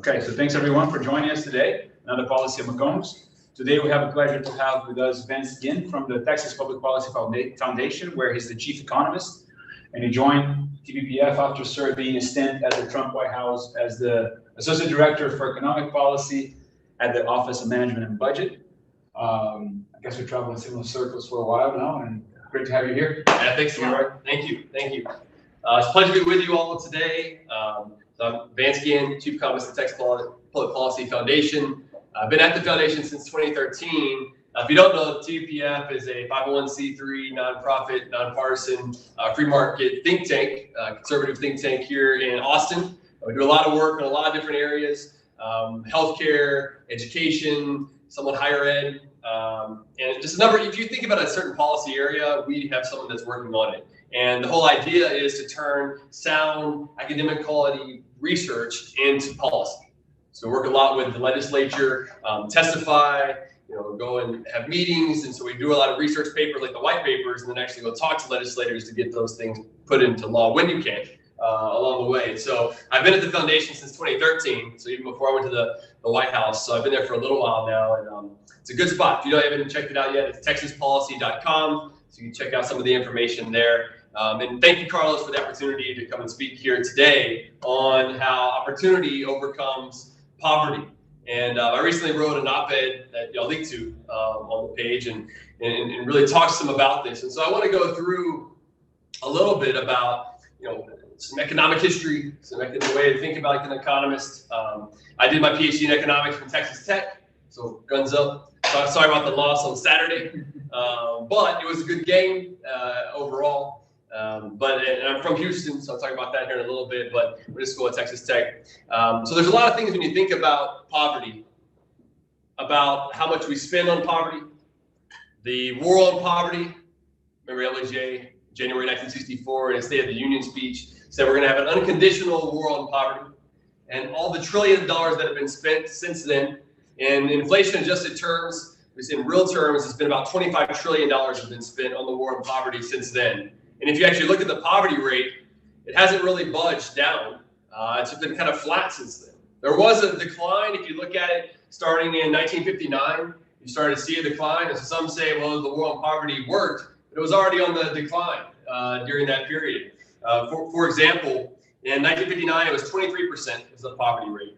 Okay, so thanks everyone for joining us today. Another Policy of McCombs. Today we have a pleasure to have with us Vance Ginn from the Texas Public Policy Foundation, where he's the chief economist, and he joined TPPF after serving a stint at the Trump White House as the associate director for economic policy at the Office of Management and Budget. I guess we've traveled in similar circles for a while now, and great to have you here. Yeah, thanks a lot. Thank you. It's a pleasure to be with you all today. So I'm Vance Ginn, chief economist at the Texas Public Policy Foundation. I've been at the foundation since 2013. If you don't know, TPF is a 501c3 nonprofit, nonpartisan, free market think tank, conservative think tank here in Austin. We do a lot of work in a lot of different areas, healthcare, education, somewhat higher ed, and just a number. If you think about a certain policy area, we have someone that's working on it. And the whole idea is to turn sound academic quality research into policy. So we work a lot with the legislature, testify, go and have meetings. And so we do a lot of research papers like the white papers, and then actually go talk to legislators to get those things put into law when you can along the way. And so I've been at the foundation since 2013. So even before I went to the White House. So I've been there for a little while now. And it's a good spot. If you haven't checked it out yet, it's texaspolicy.com. So you can check out some of the information there. And thank you, Carlos, for the opportunity to come and speak here today on how opportunity overcomes poverty. And I recently wrote an op-ed that y'all link to on the page and really talk to some about this. And so I want to go through a little bit about, some economic history, some the way to think about like an economist. I did my PhD in economics from Texas Tech, so guns up. Sorry about the loss on Saturday, but it was a good game overall. And I'm from Houston, so I'll talk about that here in a little bit, but we're just going to Texas Tech. So there's a lot of things when you think about poverty, about how much we spend on poverty, the war on poverty. Remember LBJ, January 1964, in a State of the Union speech, said we're going to have an unconditional war on poverty. And all the trillions of dollars that have been spent since then, in inflation-adjusted terms, in real terms, it's been about $25 trillion have been spent on the war on poverty since then. And if you actually look at the poverty rate, it hasn't really budged down. It's been kind of flat since then. There was a decline. If you look at it starting in 1959, you started to see a decline. And so some say, well, the war on poverty worked, but it was already on the decline during that period. For example, in 1959, it was 23% was the poverty rate.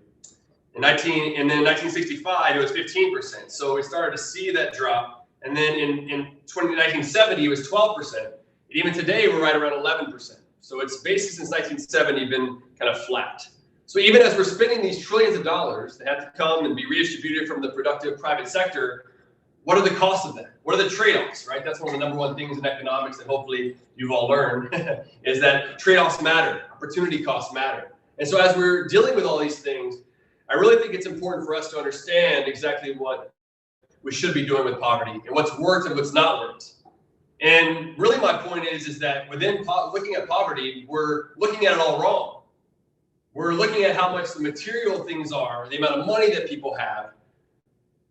And then in 1965, it was 15%. So we started to see that drop. And then in 1970, it was 12%. Even today, we're right around 11%. So it's basically since 1970 been kind of flat. So even as we're spending these trillions of dollars that have to come and be redistributed from the productive private sector, what are the costs of that? What are the trade-offs, right? That's one of the number one things in economics that hopefully you've all learned is that trade-offs matter, opportunity costs matter. And so as we're dealing with all these things, I really think it's important for us to understand exactly what we should be doing with poverty and what's worked and what's not worked. And really my point is that within looking at poverty, we're looking at it all wrong. We're looking at how much the material things are, the amount of money that people have.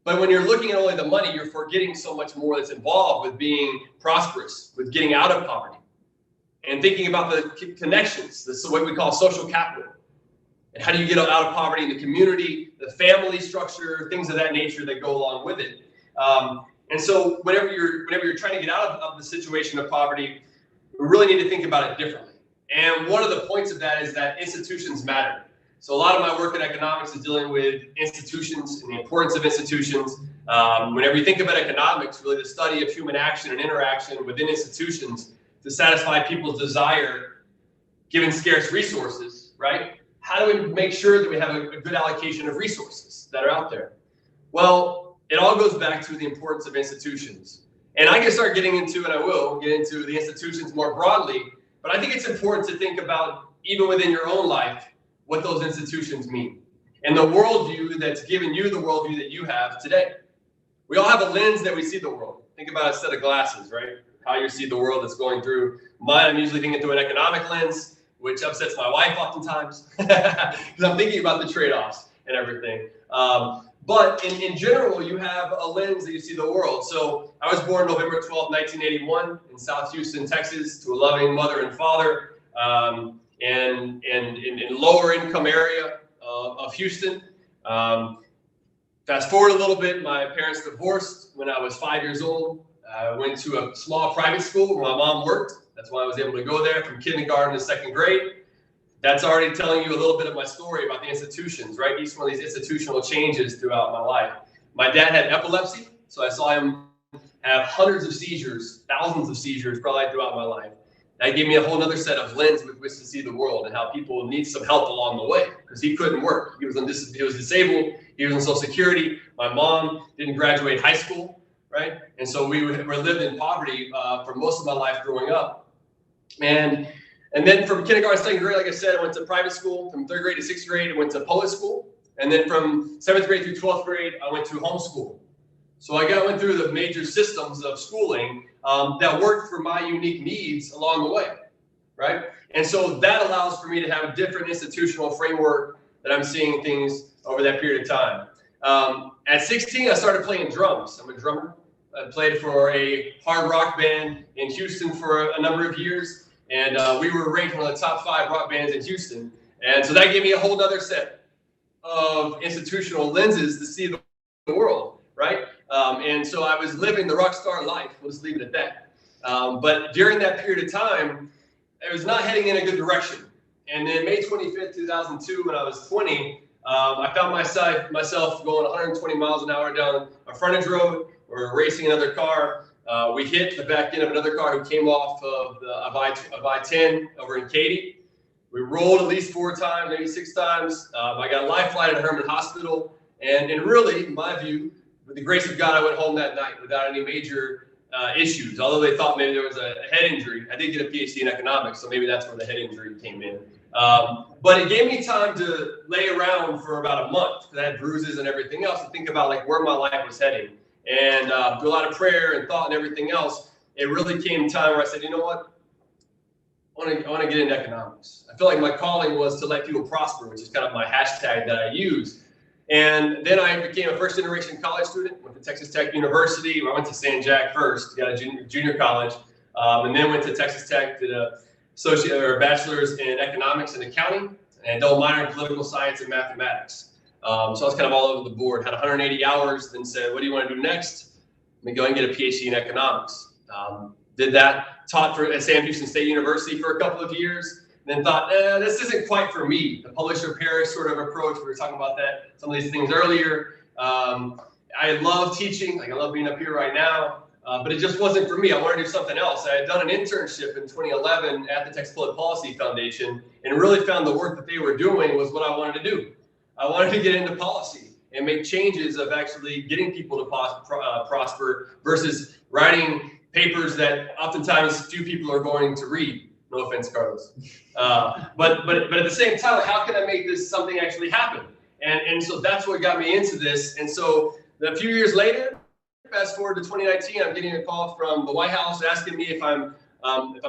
But when you're looking at only the money, you're forgetting so much more that's involved with being prosperous, with getting out of poverty, and thinking about the connections. This is what we call social capital. And how do you get out of poverty in the community, the family structure, things of that nature that go along with it. And so whenever you're trying to get out of the situation of poverty, we really need to think about it differently. And one of the points of that is that institutions matter. So a lot of my work in economics is dealing with institutions and the importance of institutions. Whenever you think about economics, really the study of human action and interaction within institutions to satisfy people's desire, given scarce resources, right? How do we make sure that we have a good allocation of resources that are out there? Well, it all goes back to the importance of institutions. And I can start getting into, and I will get into the institutions more broadly, but I think it's important to think about, even within your own life, what those institutions mean. And the worldview that's given you the worldview that you have today. We all have a lens that we see the world. Think about a set of glasses, right? How you see the world that's going through. Mine, I'm usually thinking through an economic lens, which upsets my wife oftentimes, because I'm thinking about the trade-offs and everything. But in general, you have a lens that you see the world. So I was born November 12, 1981 in South Houston, Texas, to a loving mother and father, and in lower income area of Houston. Fast forward a little bit, my parents divorced when I was 5 years old. I went to a small private school where my mom worked. That's why I was able to go there from kindergarten to second grade. That's already telling you a little bit of my story about the institutions, right? Each one of these institutional changes throughout my life. My dad had epilepsy, so I saw him have hundreds of seizures, thousands of seizures probably throughout my life. That gave me a whole other set of lens with which to see the world and how people need some help along the way, because he couldn't work. He was disabled. He was on Social Security. My mom didn't graduate high school, right? And so we lived in poverty for most of my life growing up. And then from kindergarten to second grade, like I said, I went to private school. From third grade to sixth grade, I went to public school. And then from seventh grade through 12th grade, I went to homeschool. So I went through the major systems of schooling that worked for my unique needs along the way, right? And so that allows for me to have a different institutional framework that I'm seeing things over that period of time. At 16, I started playing drums. I'm a drummer. I played for a hard rock band in Houston for a number of years. And we were ranked one of the top 5 rock bands in Houston. And so that gave me a whole other set of institutional lenses to see the world, right? And so I was living the rock star life. We'll just leave it at that. But during that period of time, I was not heading in a good direction. And then May 25th, 2002, when I was 20, I found myself going 120 miles an hour down a frontage road. We were racing another car. We hit the back end of another car who came off of I-10 over in Katy. We rolled at least 4 times, maybe 6 times. I got life flighted to Herman Hospital. And really, in my view, with the grace of God, I went home that night without any major issues. Although they thought maybe there was a head injury. I did get a PhD in economics, so maybe that's where the head injury came in. But it gave me time to lay around for about a month, because I had bruises and everything else, to think about like where my life was heading. And through a lot of prayer and thought and everything else, it really came time where I said, you know what? I want to get into economics. I feel like my calling was to let people prosper, which is kind of my hashtag that I use. And then I became a first-generation college student, went to Texas Tech University. I went to San Jack first, got a junior college, and then went to Texas Tech, did a bachelor's in economics and accounting, and double minor in political science and mathematics. So I was kind of all over the board, had 180 hours, then said, what do you want to do next? Let me go and get a PhD in economics. Did that, taught at Sam Houston State University for a couple of years, then thought, this isn't quite for me. The publisher Paris sort of approach, we were talking about that, some of these things earlier. I love teaching, like I love being up here right now, but it just wasn't for me. I wanted to do something else. I had done an internship in 2011 at the Texas Public Policy Foundation, and really found the work that they were doing was what I wanted to do. I wanted to get into policy and make changes of actually getting people to prosper versus writing papers that oftentimes few people are going to read. No offense, Carlos. But at the same time, how can I make this something actually happen? And so that's what got me into this. And so a few years later, fast forward to 2019, I'm getting a call from the White House asking me if I'm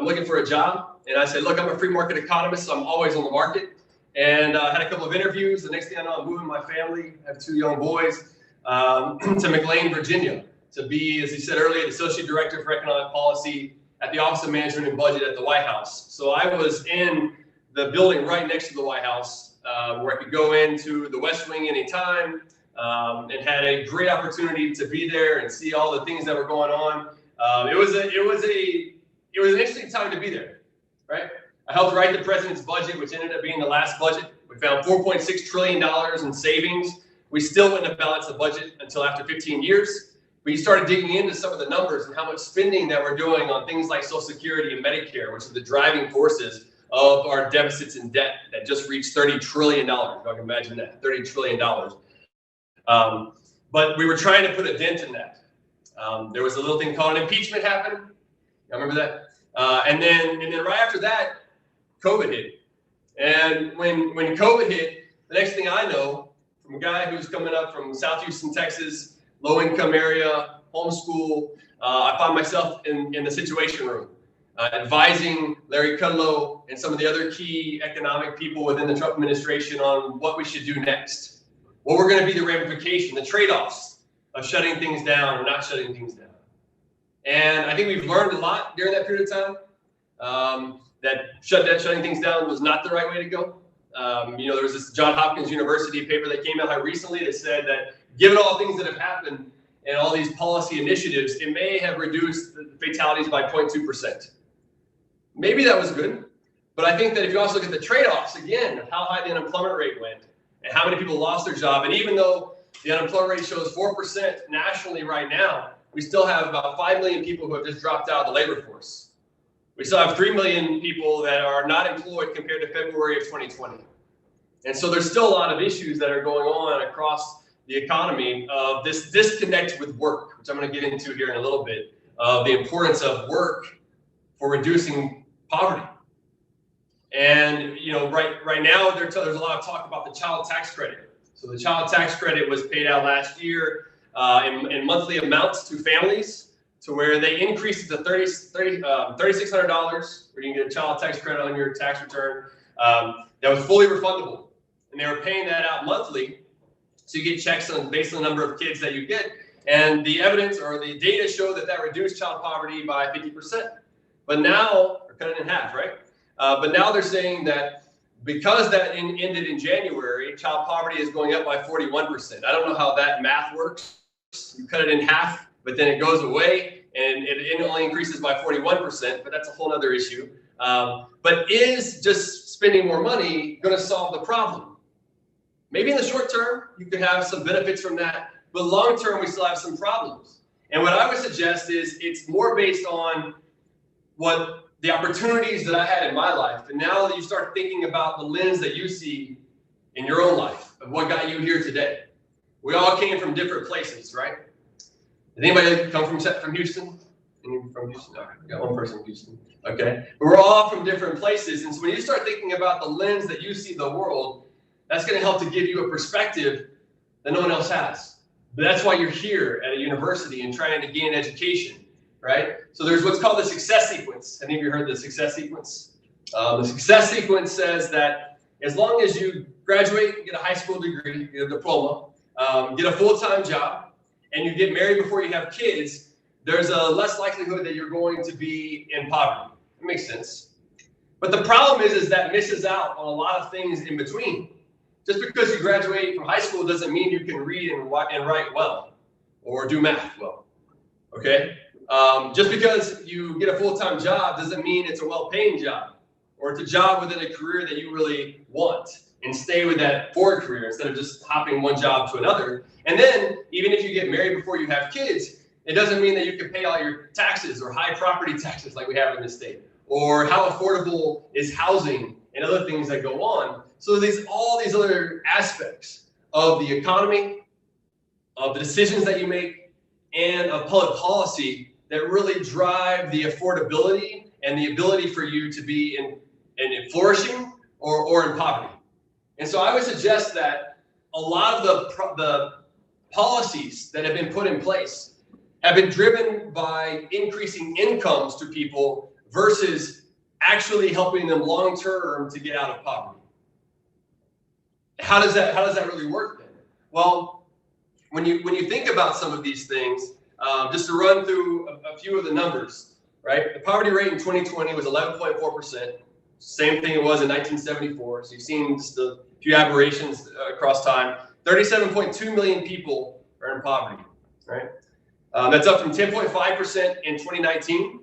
looking for a job. And I said, look, I'm a free market economist, so I'm always on the market. And I had a couple of interviews. The next thing I know, I'm moving my family. I have 2 young boys to McLean, Virginia, to be, as he said earlier, the Associate Director for Economic Policy at the Office of Management and Budget at the White House. So I was in the building right next to the White House, where I could go into the West Wing anytime, and had a great opportunity to be there and see all the things that were going on. It was an interesting time to be there, right? I helped write the president's budget, which ended up being the last budget. We found $4.6 trillion in savings. We still wouldn't have balanced the budget until after 15 years. We started digging into some of the numbers and how much spending that we're doing on things like Social Security and Medicare, which are the driving forces of our deficits and debt that just reached $30 trillion. If I can imagine that, $30 trillion. But we were trying to put a dent in that. There was a little thing called an impeachment happened. I remember that. And then right after that, COVID hit. And when COVID hit, the next thing I know, from a guy who's coming up from South Houston, Texas, low-income area, homeschool, I found myself in the Situation Room, advising Larry Kudlow and some of the other key economic people within the Trump administration on what we should do next. What were going to be the ramification, the trade-offs of shutting things down or not shutting things down. And I think we've learned a lot during that period of time, that shutting things down was not the right way to go. There was this Johns Hopkins University paper that came out recently that said that given all things that have happened and all these policy initiatives, it may have reduced the fatalities by 0.2%. Maybe that was good, but I think that if you also look at the trade-offs, again, of how high the unemployment rate went and how many people lost their job, and even though the unemployment rate shows 4% nationally right now, we still have about 5 million people who have just dropped out of the labor force. We still have 3 million people that are not employed compared to February of 2020. And so there's still a lot of issues that are going on across the economy of this disconnect with work, which I'm going to get into here in a little bit, of the importance of work for reducing poverty. And right now there's a lot of talk about the child tax credit. So the child tax credit was paid out last year in monthly amounts to families, to where they increased it to $3,600, where you can get a child tax credit on your tax return. That was fully refundable, and they were paying that out monthly. So you get checks based on the number of kids that you get, and the evidence or the data show that reduced child poverty by 50%. But now, or cut it in half, right? But now they're saying that because that ended in January, child poverty is going up by 41%. I don't know how that math works. You cut it in half, but then it goes away, and it only increases by 41%, but that's a whole other issue. But is just spending more money going to solve the problem? Maybe in the short term, you could have some benefits from that, but long term, we still have some problems. And what I would suggest is it's more based on what the opportunities that I had in my life. And now that you start thinking about the lens that you see in your own life of what got you here today. We all came from different places, right? Did anybody come from Houston? Anyone from Houston? No, we got one person from Houston. Okay. But we're all from different places. And so when you start thinking about the lens that you see the world, that's going to help to give you a perspective that no one else has. But that's why you're here at a university and trying to gain education, right? So there's what's called the success sequence. Have any of you heard the success sequence? The success sequence says that as long as you graduate, get a high school degree, get a diploma, get a full-time job, and you get married before you have kids, there's a less likelihood that you're going to be in poverty. It makes sense. But the problem is that misses out on a lot of things in between. Just because you graduate from high school doesn't mean you can read and write well or do math well, okay? Just because you get a full-time job doesn't mean it's a well-paying job or it's a job within a career that you really want and stay with that forward career instead of just hopping one job to another. And then even if you get married before you have kids, it doesn't mean that you can pay all your taxes or high property taxes like we have in this state, or how affordable is housing and other things that go on. So there's all these other aspects of the economy, of the decisions that you make, and of public policy that really drive the affordability and the ability for you to be in flourishing or in poverty. And so I would suggest that a lot of the policies that have been put in place have been driven by increasing incomes to people versus actually helping them long term to get out of poverty. How does that really work then? Well, when you think about some of these things, just to run through a few of the numbers, right? The poverty rate in 2020 was 11.4%. Same thing it was in 1974. So you've seen just a few aberrations across time. 37.2 million people are in poverty, right? That's up from 10.5% in 2019.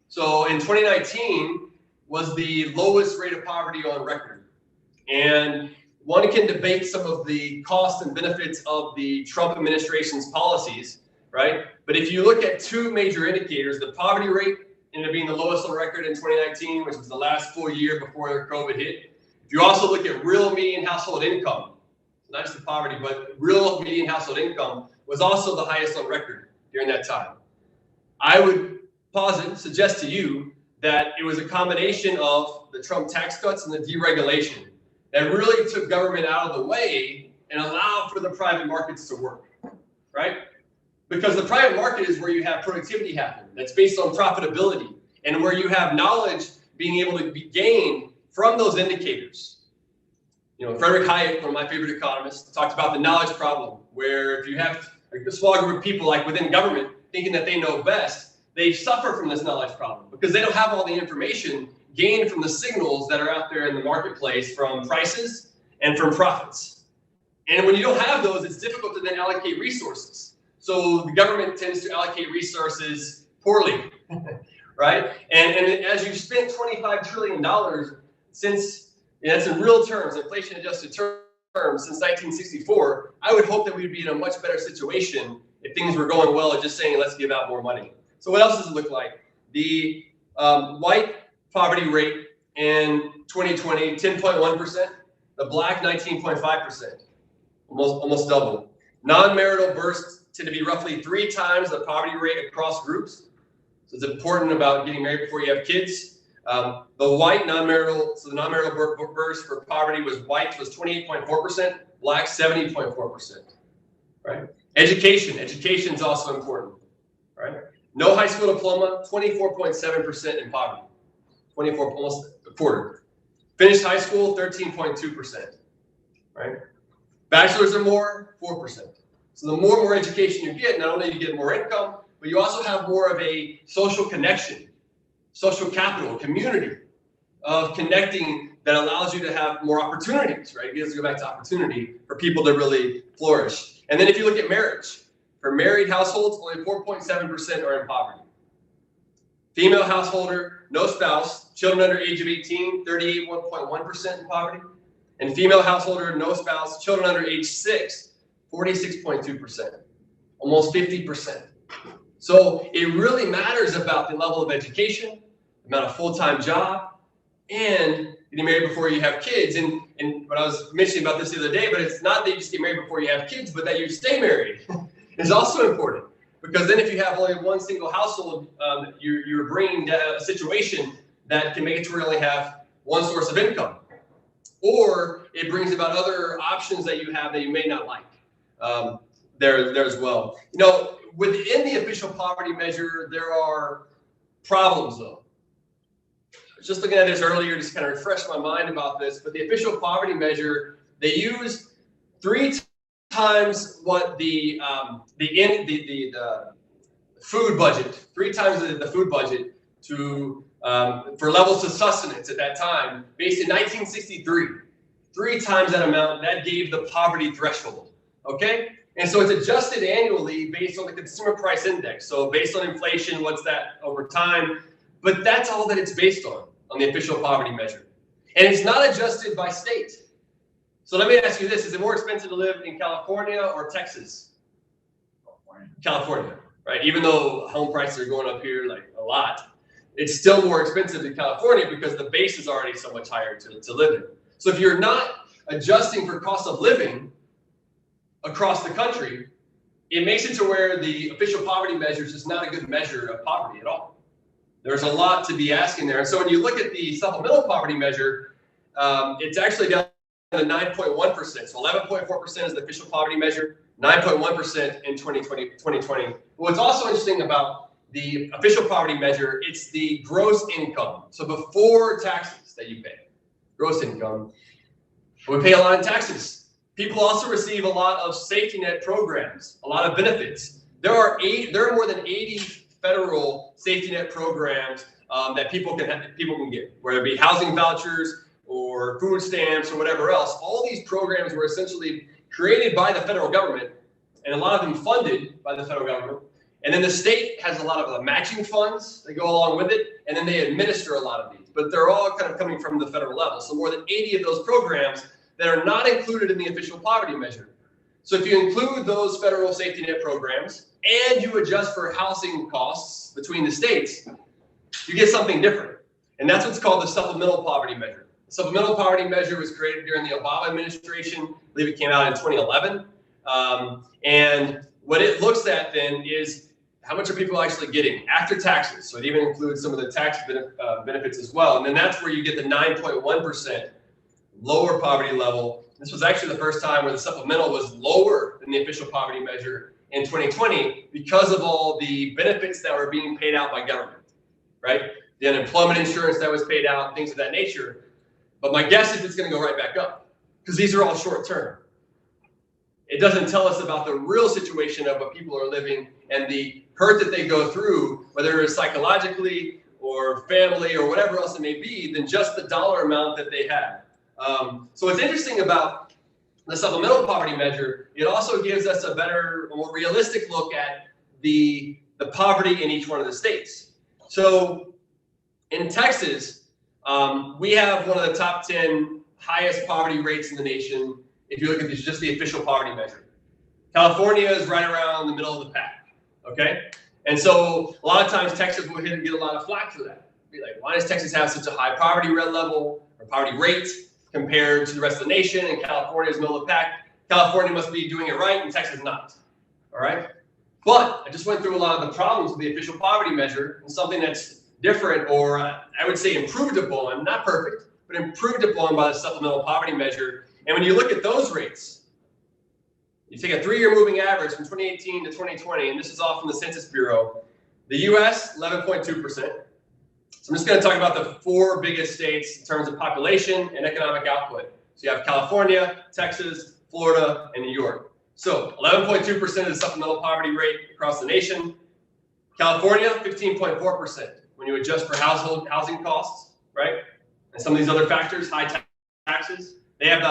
So in 2019 was the lowest rate of poverty on record. And one can debate some of the costs and benefits of the Trump administration's policies, right? But if you look at two major indicators, the poverty rate ended up being the lowest on record in 2019, which was the last full year before COVID hit. If you also look at real median household income, not just the poverty, but real median household income was also the highest on record during that time. I would suggest to you that it was a combination of the Trump tax cuts and the deregulation that really took government out of the way and allowed for the private markets to work, right? Because the private market is where you have productivity happen. That's based on profitability and where you have knowledge being able to be gained from those indicators. You know, Frederick Hayek, one of my favorite economists, talked about the knowledge problem, where if you have a small group of people like within government thinking that they know best, they suffer from this knowledge problem because they don't have all the information gain from the signals that are out there in the marketplace from prices and from profits. And when you don't have those, it's difficult to then allocate resources. So the government tends to allocate resources poorly, right? And as you've spent $25 trillion since, that's in real terms, inflation adjusted terms, since 1964, I would hope that we'd be in a much better situation if things were going well and just saying, let's give out more money. So what else does it look like? The white poverty rate in 2020, 10.1%. The black, 19.5%. Almost double. Non-marital births tend to be roughly 3 times the poverty rate across groups. So it's important about getting married before you have kids. The white non-marital, so the non-marital births for poverty was white was 28.4%, black 70.4%. Right? Education is also important. Right? No high school diploma, 24.7% in poverty. 24, almost a quarter. Finished high school, 13.2%. Right? Bachelor's or more, 4%. So the more education you get, not only do you get more income, but you also have more of a social connection, social capital, community of connecting that allows you to have more opportunities, right? You have to go back to opportunity for people to really flourish. And then if you look at marriage, for married households, only 4.7% are in poverty. Female householder, no spouse, children under age of 18, 38.1% in poverty. And female householder, no spouse, children under age 6, 46.2%, almost 50%. So it really matters about the level of education, the amount of full-time job, and getting married before you have kids. And what I was mentioning about this the other day, but it's not that you just get married before you have kids, but that you stay married is also important. Because then if you have only one single household, you're bringing a situation that can make it to where you only have one source of income. Or it brings about other options that you have that you may not like there as well. You know, within the official poverty measure, there are problems though. I was just looking at this earlier, just kind of refresh my mind about this, but the official poverty measure, they use 3 times what the food budget, 3 times the food budget to for levels of sustenance at that time, based in 1963. 3 times that amount, that gave the poverty threshold, okay? And so it's adjusted annually based on the consumer price index. So based on inflation, what's that over time? But that's all that it's based on the official poverty measure. And it's not adjusted by state. So let me ask you this, is it more expensive to live in California or Texas? California, right? Even though home prices are going up here like a lot, it's still more expensive in California because the base is already so much higher to live in. So if you're not adjusting for cost of living across the country, it makes it to where the official poverty measure is just not a good measure of poverty at all. There's a lot to be asking there. And so when you look at the supplemental poverty measure, it's actually down to 9.1%. So 11.4% is the official poverty measure, 9.1% in 2020. What's also interesting about the official poverty measure, it's the gross income. So before taxes that you pay, gross income. We pay a lot in taxes. People also receive a lot of safety net programs, a lot of benefits. There are more than 80 federal safety net programs that people can get, whether it be housing vouchers or food stamps or whatever else. All these programs were essentially created by the federal government, and a lot of them funded by the federal government. And then the state has a lot of the matching funds that go along with it, and then they administer a lot of these. But they're all kind of coming from the federal level. So more than 80 of those programs that are not included in the official poverty measure. So if you include those federal safety net programs and you adjust for housing costs between the states, you get something different. And that's what's called the supplemental poverty measure. The supplemental poverty measure was created during the Obama administration. I believe it came out in 2011. And what it looks at then is how much are people actually getting after taxes? So it even includes some of the tax benefits as well. And then that's where you get the 9.1% lower poverty level. This was actually the first time where the supplemental was lower than the official poverty measure in 2020 because of all the benefits that were being paid out by government, right? The unemployment insurance that was paid out, things of that nature. But my guess is it's going to go right back up because these are all short term. It doesn't tell us about the real situation of what people are living and the hurt that they go through, whether it's psychologically or family or whatever else it may be than just the dollar amount that they have. So what's interesting about the supplemental poverty measure, it also gives us a better, more realistic look at the poverty in each one of the states. So in Texas, we have one of the top 10 highest poverty rates in the nation if you look at just the official poverty measure. California is right around the middle of the pack, okay? And so a lot of times Texas will get a lot of flack for that. Be like, why does Texas have such a high poverty level or poverty rate compared to the rest of the nation? And California is middle of the pack. California must be doing it right and Texas not, all right? But I just went through a lot of the problems with the official poverty measure, and something that's different, or I would say improved upon, not perfect, but improved upon by the supplemental poverty measure. And when you look at those rates, you take a 3-year moving average from 2018 to 2020, and this is all from the Census Bureau. The US, 11.2%. So I'm just going to talk about the 4 biggest states in terms of population and economic output. So you have California, Texas, Florida, and New York. So 11.2% of the supplemental poverty rate across the nation. California, 15.4% when you adjust for housing costs, right? And some of these other factors, high taxes. They have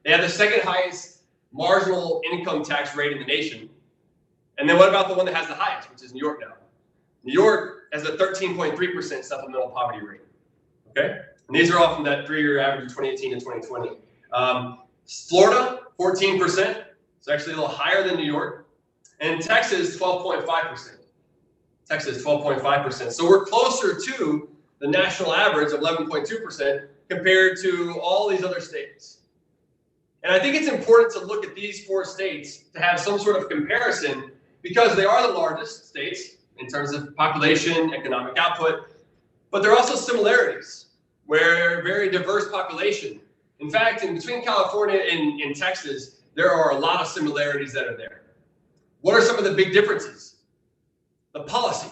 the second highest marginal income tax rate in the nation. And then what about the one that has the highest, which is New York now? New York has a 13.3% supplemental poverty rate, okay? And these are all from that 3-year average of 2018 to 2020. Florida, 14%. It's actually a little higher than New York. And Texas, 12.5%. Texas, 12.5%. So we're closer to the national average of 11.2% compared to all these other states. And I think it's important to look at these 4 states to have some sort of comparison, because they are the largest states in terms of population, economic output, but there are also similarities where very diverse population. In fact, in between California and Texas, there are a lot of similarities that are there. What are some of the big differences? The policy.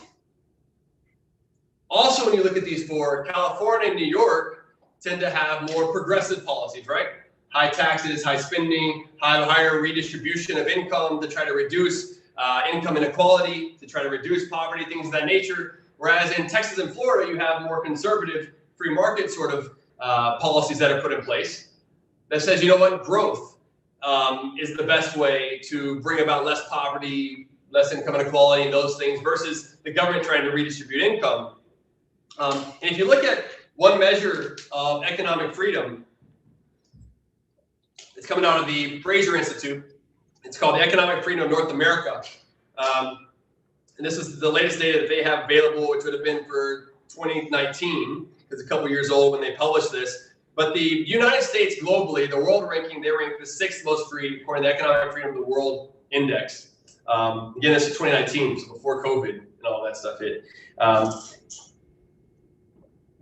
Also, when you look at these 4, California and New York tend to have more progressive policies, right? High taxes, high spending, higher redistribution of income to try to reduce income inequality, to try to reduce poverty, things of that nature. Whereas in Texas and Florida, you have more conservative free market sort of policies that are put in place that says, you know what, growth is the best way to bring about less poverty, less income inequality, and those things, versus the government trying to redistribute income. And if you look at one measure of economic freedom, it's coming out of the Fraser Institute. It's called the Economic Freedom of North America. And this is the latest data that they have available, which would have been for 2019, because it's a couple years old when they published this. But the United States globally, the world ranking, they rank the 6th most free according to the Economic Freedom of the World Index. Again, this is 2019, so before COVID and all that stuff hit.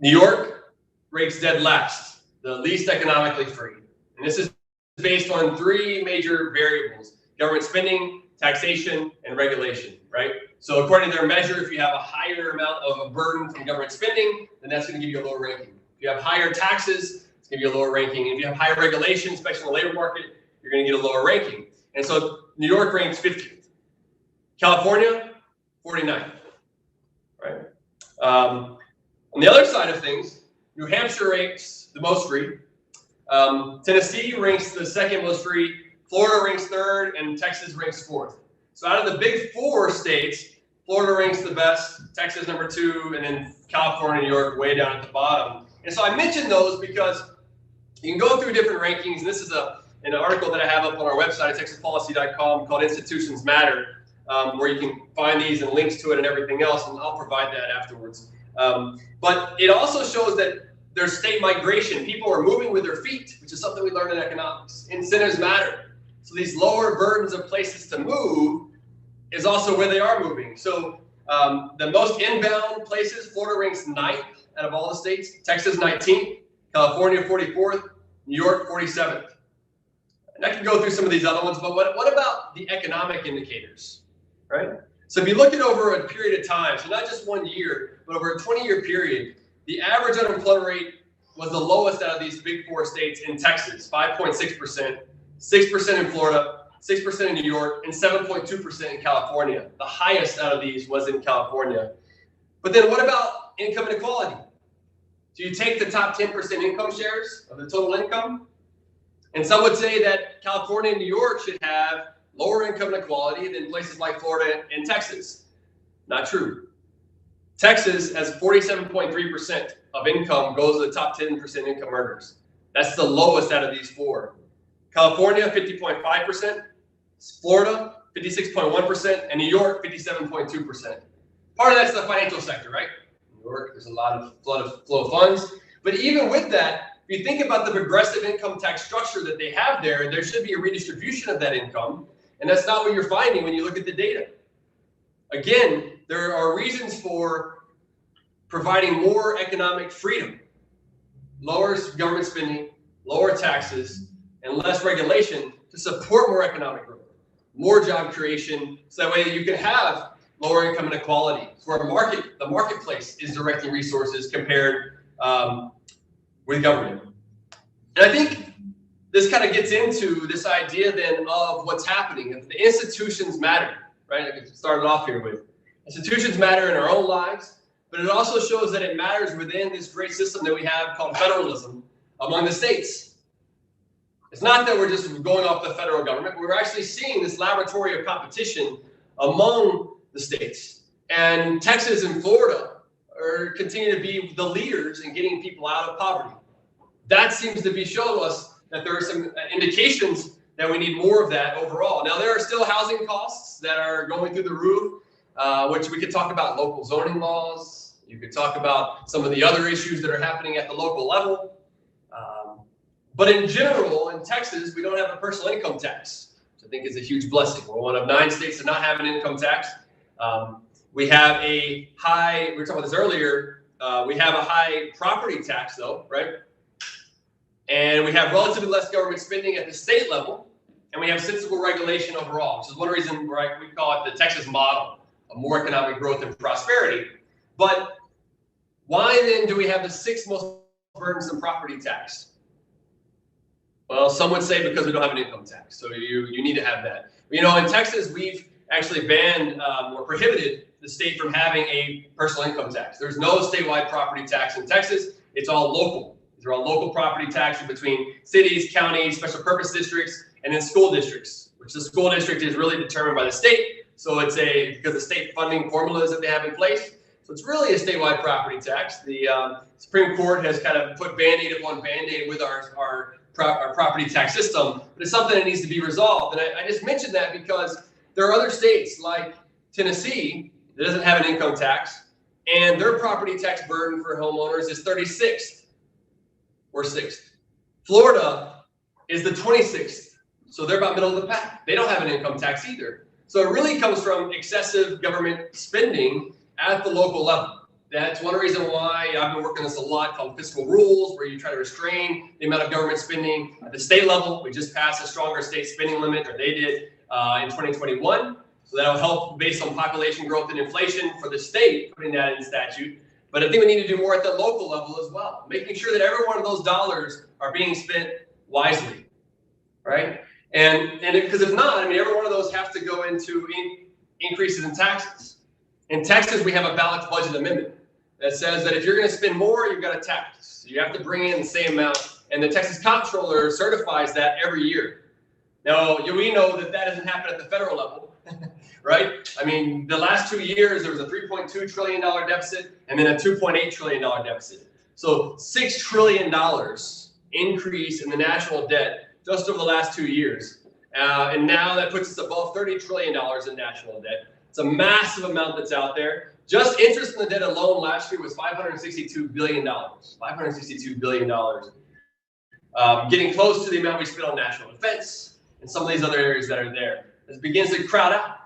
New York ranks dead last, the least economically free. And this is based on 3 major variables: government spending, taxation, and regulation, right? So according to their measure, if you have a higher amount of a burden from government spending, then that's going to give you a lower ranking. If you have higher taxes, it's going to give you a lower ranking. If you have higher regulation, especially in the labor market, you're going to get a lower ranking. And so New York ranks 50th. California, 49th, right? On the other side of things, New Hampshire ranks the most free. Tennessee ranks the 2nd most free. Florida ranks 3rd, and Texas ranks 4th. So out of the big 4 states, Florida ranks the best, Texas number 2, and then California, New York way down at the bottom. And so I mentioned those because you can go through different rankings. And this is an article that I have up on our website at texaspolicy.com called Institutions Matter, where you can find these and links to it and everything else, and I'll provide that afterwards. But it also shows that there's state migration. People are moving with their feet, which is something we learned in economics. Incentives matter. So these lower burdens of places to move is also where they are moving. So the most inbound places, Florida ranks 9th out of all the states, Texas 19th, California 44th, New York 47th. And I can go through some of these other ones, but what about the economic indicators, right? So if you look at over a period of time, so not just 1 year, but over a 20-year period, the average unemployment rate was the lowest out of these big 4 states in Texas, 5.6%, 6% in Florida, 6% in New York, and 7.2% in California. The highest out of these was in California. But then what about income inequality? Do you take the top 10% income shares of the total income? And some would say that California and New York should have lower income inequality than places like Florida and Texas. Not true. Texas has 47.3% of income goes to the top 10% income earners. That's the lowest out of these four. California, 50.5%, Florida, 56.1%, and New York, 57.2%. Part of that's the financial sector, right? New York, there's a lot of flow of funds. But even with that, if you think about the progressive income tax structure that they have there should be a redistribution of that income. And that's not what you're finding when you look at the data. Again, there are reasons for providing more economic freedom, lower government spending, lower taxes, and less regulation to support more economic growth, more job creation, so that way that you can have lower income inequality, where the marketplace is directing resources compared with government. And I think this kind of gets into this idea then of what's happening. If the institutions matter, right? I started off here with institutions matter in our own lives, but it also shows that it matters within this great system that we have called federalism among the states. It's not that we're just going off the federal government. We're actually seeing this laboratory of competition among the states. And Texas and Florida continue to be the leaders in getting people out of poverty. That seems to be showing us that there are some indications that we need more of that overall. Now, there are still housing costs that are going through the roof, which we could talk about local zoning laws. You could talk about some of the other issues that are happening at the local level. But in general, in Texas, we don't have a personal income tax, which I think is a huge blessing. We're one of 9 states to not have an income tax. We have a high, we were talking about this earlier, we have a high property tax though, right? And we have relatively less government spending at the state level, and we have sensible regulation overall, which is one reason we call it the Texas model of more economic growth and prosperity. But why then do we have the 6th most burdensome property tax? Well, some would say because we don't have an income tax, so you need to have that. You know, in Texas, we've actually banned or prohibited the state from having a personal income tax. There's no statewide property tax in Texas. It's all local. These are all local property taxes between cities, counties, special purpose districts, and then school districts, which the school district is really determined by the state. So it's because of state funding formulas that they have in place. So it's really a statewide property tax. The Supreme Court has kind of put Band-Aid upon Band-Aid with our property tax system, but it's something that needs to be resolved. And I just mentioned that because there are other states like Tennessee that doesn't have an income tax, and their property tax burden for homeowners is 36th or 6th. Florida is the 26th, so they're about middle of the pack. They don't have an income tax either. So it really comes from excessive government spending at the local level. That's one reason why I've been working on this a lot, called fiscal rules, where you try to restrain the amount of government spending at the state level. We just passed a stronger state spending limit, or they did in 2021. So that'll help based on population growth and inflation for the state, putting that in statute. But I think we need to do more at the local level as well, making sure that every one of those dollars are being spent wisely, right? And because if not, I mean, every one of those has to go into increases in taxes. In Texas, we have a balanced budget amendment that says that if you're going to spend more, you've got to tax. So you have to bring in the same amount, and the Texas comptroller certifies that every year. Now, we know that doesn't happen at the federal level, right? I mean, the last 2 years, there was a $3.2 trillion deficit and then a $2.8 trillion deficit. So $6 trillion increase in the national debt just over the last 2 years. And now that puts us above $30 trillion in national debt. It's a massive amount that's out there. Just interest in the debt alone last year was $562 billion. $562 billion. Getting close to the amount we spent on national defense and some of these other areas that are there. It begins to crowd out.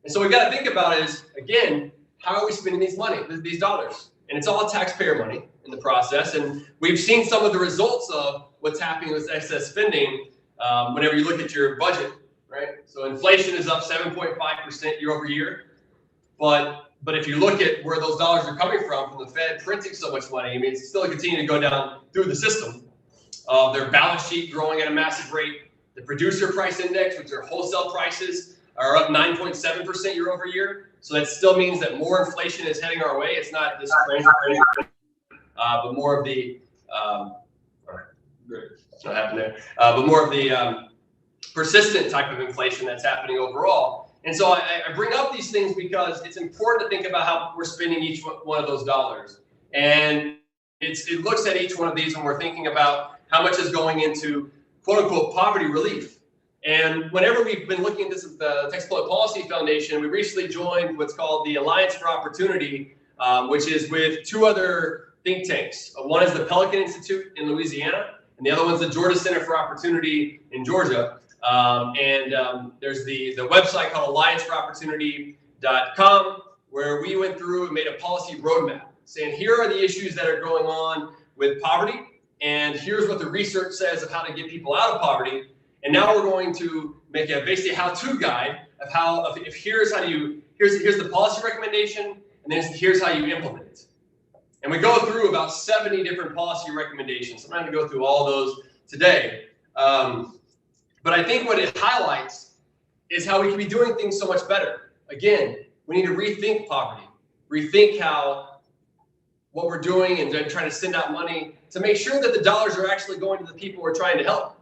And so we got to think about is, again, how are we spending these dollars? And it's all taxpayer money in the process. And we've seen some of the results of what's happening with excess spending whenever you look at your budget, right? So inflation is up 7.5% year over year. But if you look at where those dollars are coming from the Fed printing so much money, I mean, it's still continuing to go down through the system. Their balance sheet growing at a massive rate. The producer price index, which are wholesale prices, are up 9.7% year over year. So that still means that more inflation is heading our way. It's not this but more of the it's not happening there. But more of the persistent type of inflation that's happening overall. And so I bring up these things because it's important to think about how we're spending each one of those dollars. And it looks at each one of these when we're thinking about how much is going into quote unquote poverty relief. And whenever we've been looking at this at the Texas Public Policy Foundation, we recently joined what's called the Alliance for Opportunity, which is with two other think tanks. One is the Pelican Institute in Louisiana, and the other one's the Georgia Center for Opportunity in Georgia. There's the website called allianceforopportunity.com, where we went through and made a policy roadmap saying, here are the issues that are going on with poverty, and here's what the research says of how to get people out of poverty. And now we're going to make a basically how-to guide of here's the policy recommendation, and then here's how you implement it. And we go through about 70 different policy recommendations. I'm not going to go through all those today. But I think what it highlights is how we can be doing things so much better. Again, we need to rethink poverty, rethink what we're doing and trying to send out money to make sure that the dollars are actually going to the people we're trying to help.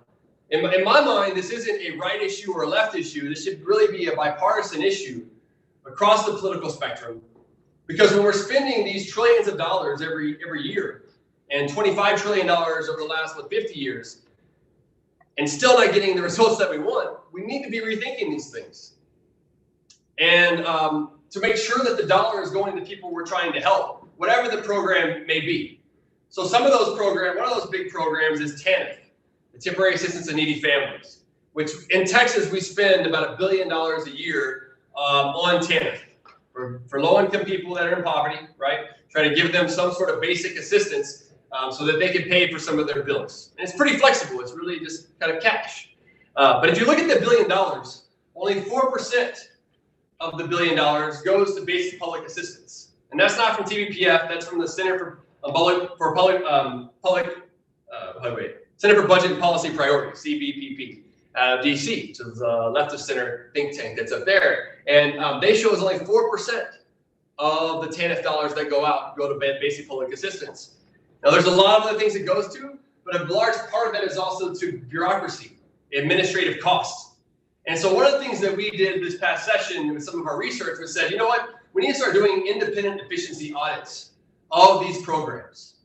In my mind, this isn't a right issue or a left issue. This should really be a bipartisan issue across the political spectrum. Because when we're spending these trillions of dollars every year, and $25 trillion over the last 50 years, and still not getting the results that we want, we need to be rethinking these things. And to make sure that the dollar is going to people we're trying to help, whatever the program may be. So some of those programs, one of those big programs is TANF, the Temporary Assistance to Needy Families, which in Texas, we spend about $1 billion a year on TANF for low-income people that are in poverty, right? Try to give them some sort of basic assistance so that they can pay for some of their bills. And it's pretty flexible. It's really just kind of cash. But if you look at the $1 billion, only 4% of the $1 billion goes to basic public assistance. And that's not from TBPF. That's from the Center for Center for Budget and Policy Priorities, CBPP, DC, which is the leftist center think tank that's up there. And they show us only 4% of the TANF dollars that go to basic public assistance. Now, there's a lot of other things it goes to, but a large part of that is also to bureaucracy, administrative costs. And so one of the things that we did this past session with some of our research was said, you know what, we need to start doing independent efficiency audits of these programs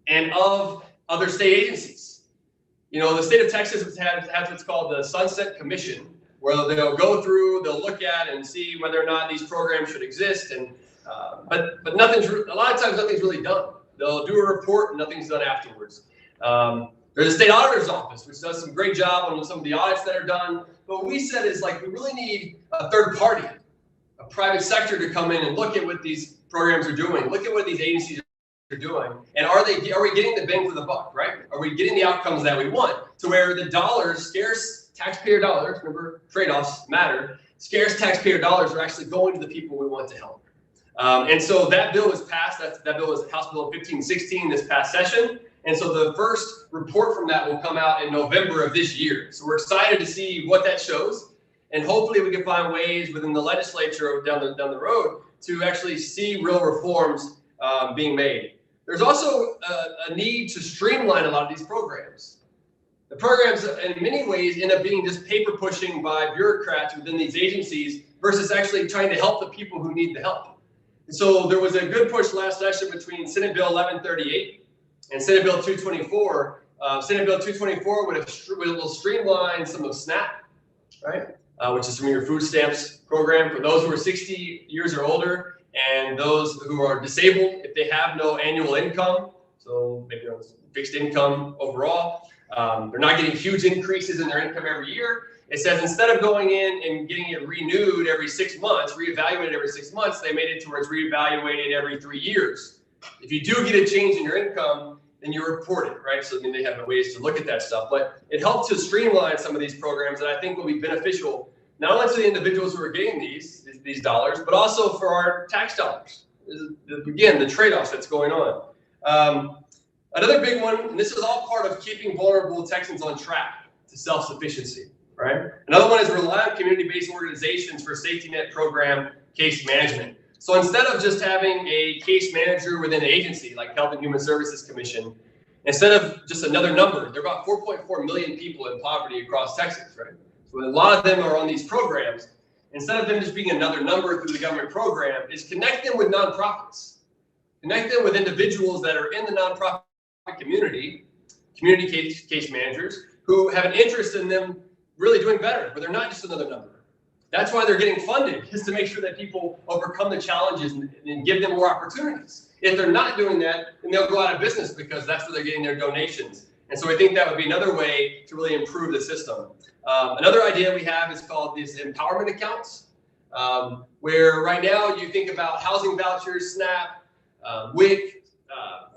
and of other state agencies. You know, the state of Texas has what's called the Sunset Commission, where they'll go through, they'll look at and see whether or not these programs should exist. And but a lot of times nothing's really done. They'll do a report and nothing's done afterwards. There's a state auditor's office, which does some great job on some of the audits that are done. But what we said is, like, we really need a third party, a private sector to come in and look at what these programs are doing, look at what these agencies are doing, and are we getting the bang for the buck, right? Are we getting the outcomes that we want? To where the dollars, scarce taxpayer dollars, remember trade-offs matter, scarce taxpayer dollars are actually going to the people we want to help. And so that bill was passed. That bill was House Bill 1516 this past session. And so the first report from that will come out in November of this year. So we're excited to see what that shows. And hopefully we can find ways within the legislature down the road to actually see real reforms being made. There's also a need to streamline a lot of these programs. The programs, in many ways, end up being just paper pushing by bureaucrats within these agencies versus actually trying to help the people who need the help. And so there was a good push last session between Senate Bill 1138 and Senate Bill 224. Senate Bill 224 will streamline some of SNAP, right? Which is from your food stamps program for those who are 60 years or older and those who are disabled if they have no annual income. So maybe on fixed income overall. They're not getting huge increases in their income every year. It says instead of going in and getting it renewed every 6 months, reevaluated every 6 months, they made it to where it's reevaluated every 3 years. If you do get a change in your income, then you report it, right? So I mean, they have ways to look at that stuff, but it helps to streamline some of these programs that I think will be beneficial, not only to the individuals who are getting these dollars, but also for our tax dollars. Again, the trade-offs that's going on. Another big one, and this is all part of keeping vulnerable Texans on track to self-sufficiency, right? Another one is rely on community-based organizations for safety net program case management. So instead of just having a case manager within an agency like Health and Human Services Commission, instead of just another number, there are about 4.4 million people in poverty across Texas, right? So a lot of them are on these programs. Instead of them just being another number through the government program, is connect them with nonprofits. Connect them with individuals that are in the nonprofit community case managers who have an interest in them really doing better, but they're not just another number. That's why they're getting funded, is to make sure that people overcome the challenges and give them more opportunities. If they're not doing that, then they'll go out of business because that's where they're getting their donations. And so I think that would be another way to really improve the system. Another idea we have is called these empowerment accounts, where right now you think about housing vouchers, SNAP, WIC,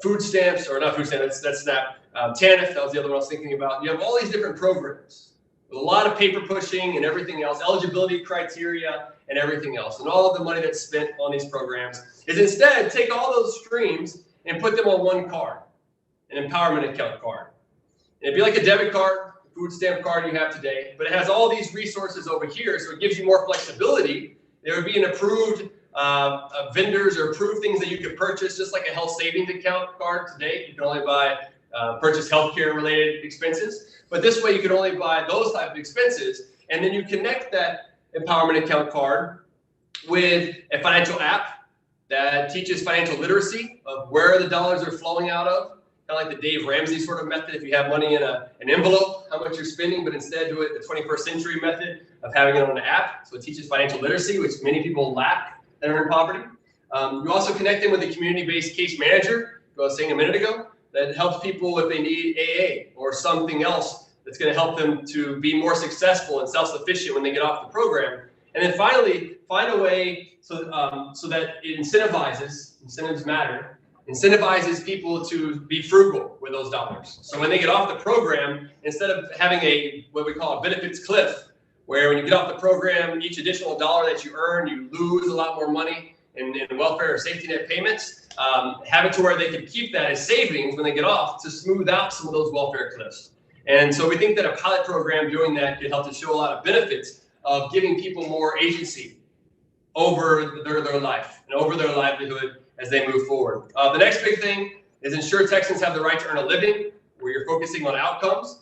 food stamps, or not food stamps, that's SNAP, TANF, that was the other one I was thinking about. You have all these different programs with a lot of paper pushing and everything else, eligibility criteria and everything else. And all of the money that's spent on these programs is instead take all those streams and put them on one card, an empowerment account card. And it'd be like a debit card, food stamp card you have today, but it has all these resources over here, so it gives you more flexibility. There would be an approved vendors or approved things that you could purchase, just like a health savings account card today. You can only buy purchase healthcare related expenses, but this way you can only buy those type of expenses, and then you connect that empowerment account card with a financial app that teaches financial literacy of where the dollars are flowing out of, kind of like the Dave Ramsey sort of method. If you have money in an envelope, how much you're spending, but instead do it the 21st century method of having it on an app. So it teaches financial literacy, which many people lack that are in poverty. You also connect them with a community-based case manager, who I was saying a minute ago, that helps people if they need AA or something else that's going to help them to be more successful and self-sufficient when they get off the program. And then finally, find a way so that it incentives matter, incentivizes people to be frugal with those dollars. So when they get off the program, instead of having what we call a benefits cliff, where when you get off the program, each additional dollar that you earn, you lose a lot more money in welfare or safety net payments, have it to where they can keep that as savings when they get off to smooth out some of those welfare cliffs. And so we think that a pilot program doing that could help to show a lot of benefits of giving people more agency over their life and over their livelihood as they move forward. The next big thing is ensure Texans have the right to earn a living, where you're focusing on outcomes,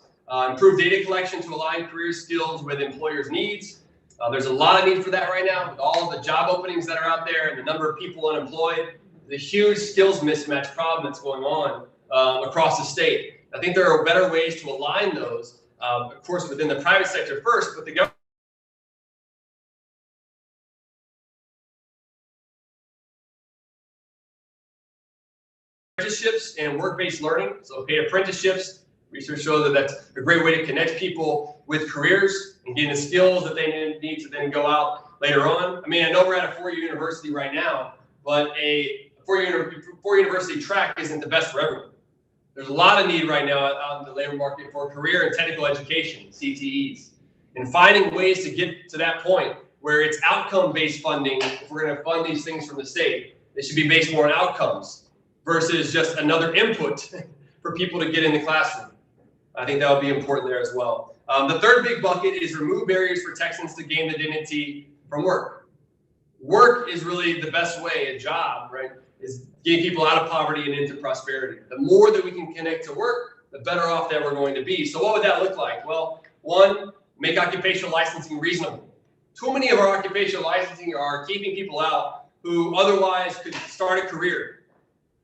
improve data collection to align career skills with employers' needs. There's a lot of need for that right now with all of the job openings that are out there and the number of people unemployed, the huge skills mismatch problem that's going on across the state. I think there are better ways to align those, of course, within the private sector first, but the government apprenticeships and work-based learning. So paid apprenticeships, research shows that that's a great way to connect people with careers and gain the skills that they need to then go out later on. I mean, I know we're at a four-year university right now, but a four-year university track isn't the best for everyone. There's a lot of need right now out in the labor market for career and technical education, CTEs, and finding ways to get to that point where it's outcome-based funding. If we're going to fund these things from the state, they should be based more on outcomes versus just another input for people to get in the classroom. I think that would be important there as well. The third big bucket is remove barriers for Texans to gain the dignity from work. Work is really the best way, a job, right, is getting people out of poverty and into prosperity. The more that we can connect to work, the better off that we're going to be. So what would that look like? Well, one, make occupational licensing reasonable. Too many of our occupational licensing are keeping people out who otherwise could start a career.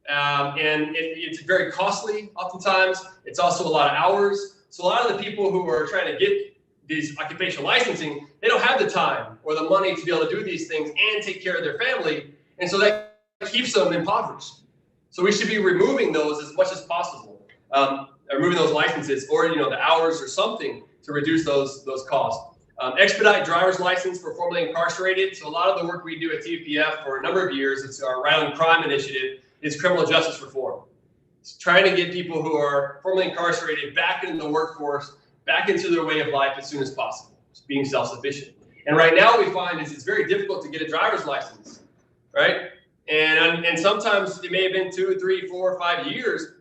And it's very costly oftentimes. It's also a lot of hours. So a lot of the people who are trying to get these occupational licensing, they don't have the time or the money to be able to do these things and take care of their family. And so that keeps them impoverished. So we should be removing those as much as possible, removing those licenses or, the hours or something to reduce those costs. Expedite driver's license for formerly incarcerated. So a lot of the work we do at TPF for a number of years, it's our Right on Crime initiative, is criminal justice reform. It's trying to get people who are formerly incarcerated back into the workforce, back into their way of life as soon as possible, just being self-sufficient. And right now we find is it's very difficult to get a driver's license, right? And sometimes it may have been 2, 3, 4, 5 years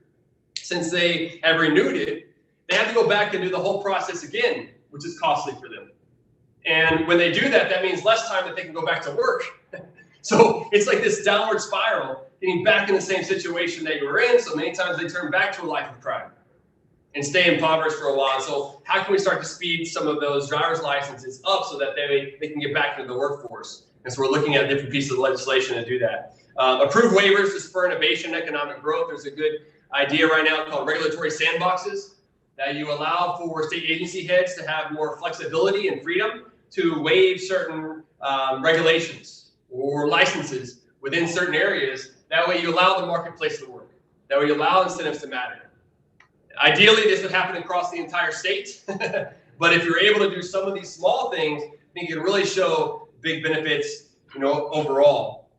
since they have renewed it. They have to go back and do the whole process again, which is costly for them. And when they do that, that means less time that they can go back to work. So it's like this downward spiral, getting back in the same situation that you were in. So many times they turn back to a life of crime and stay impoverished for a while. So how can we start to speed some of those driver's licenses up so that they can get back into the workforce? And so we're looking at different pieces of legislation to do that. Approve waivers to spur innovation and economic growth. There's a good idea right now called regulatory sandboxes that you allow for state agency heads to have more flexibility and freedom to waive certain regulations or licenses within certain areas. That way you allow the marketplace to work. That way you allow incentives to matter. Ideally, this would happen across the entire state. But if you're able to do some of these small things, I think you can really show big benefits, overall.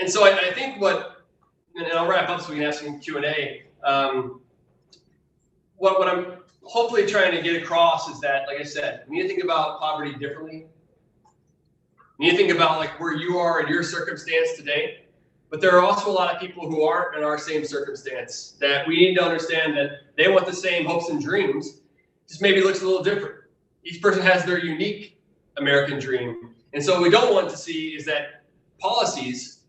And so I think and I'll wrap up so we can have some Q&A. What I'm hopefully trying to get across is that, like I said, we need to think about poverty differently. We need to think about like where you are in your circumstance today. But there are also a lot of people who aren't in our same circumstance that we need to understand that they want the same hopes and dreams, just maybe looks a little different. Each person has their unique American dream. And so what we don't want to see is that policies,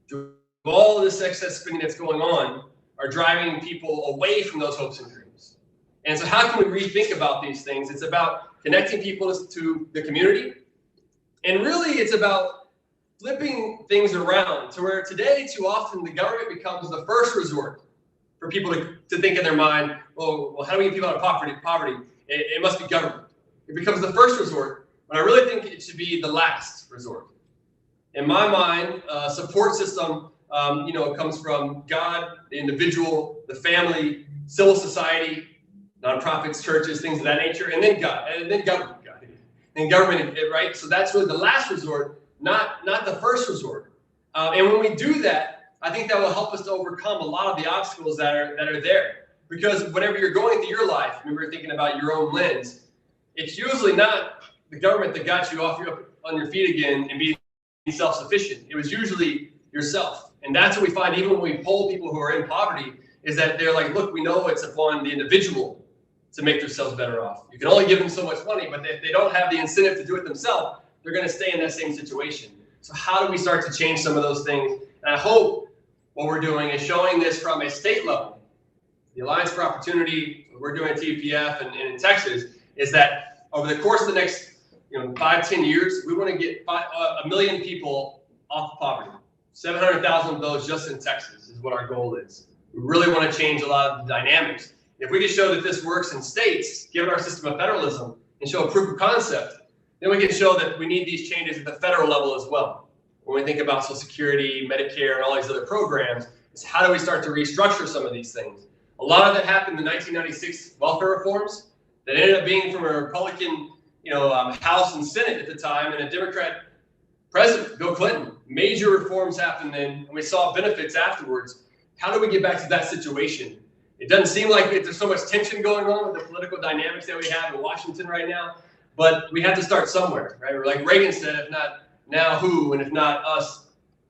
through all of this excess spending that's going on, are driving people away from those hopes and dreams. And so how can we rethink about these things? It's about connecting people to the community. And really it's about flipping things around to where today, too often, the government becomes the first resort for people to think in their mind, well, how do we get people out of poverty? It must be government. It becomes the first resort, but I really think it should be the last resort. In my mind, support system, comes from God, the individual, the family, civil society, nonprofits, churches, things of that nature, and then God, and then government, and government, right? So that's really the last resort, not the first resort. And when we do that, I think that will help us to overcome a lot of the obstacles that are there. Because whenever you're going through your life, when we're thinking about your own lens, it's usually not the government that got you up on your feet again and being self-sufficient. It was usually yourself. And that's what we find even when we poll people who are in poverty, is that they're like, look, we know it's upon the individual to make themselves better off. You can only give them so much money, but if they don't have the incentive to do it themselves, they're going to stay in that same situation. So how do we start to change some of those things? And I hope what we're doing is showing this from a state level. The Alliance for Opportunity, what we're doing at TPF and in Texas, is that over the course of the next 5-10 years, we want to get 1 million people off of poverty. 700,000 of those just in Texas is what our goal is. We really want to change a lot of the dynamics. If we can show that this works in states, given our system of federalism, and show a proof of concept, then we can show that we need these changes at the federal level as well. When we think about Social Security, Medicare, and all these other programs, is how do we start to restructure some of these things? A lot of that happened in the 1996 welfare reforms that ended up being from a Republican, House and Senate at the time, and a Democrat president, Bill Clinton. Major reforms happened then, and we saw benefits afterwards. How do we get back to that situation? It doesn't seem like there's so much tension going on with the political dynamics that we have in Washington right now, but we have to start somewhere, right? Or like Reagan said, if not now, who? And if not us,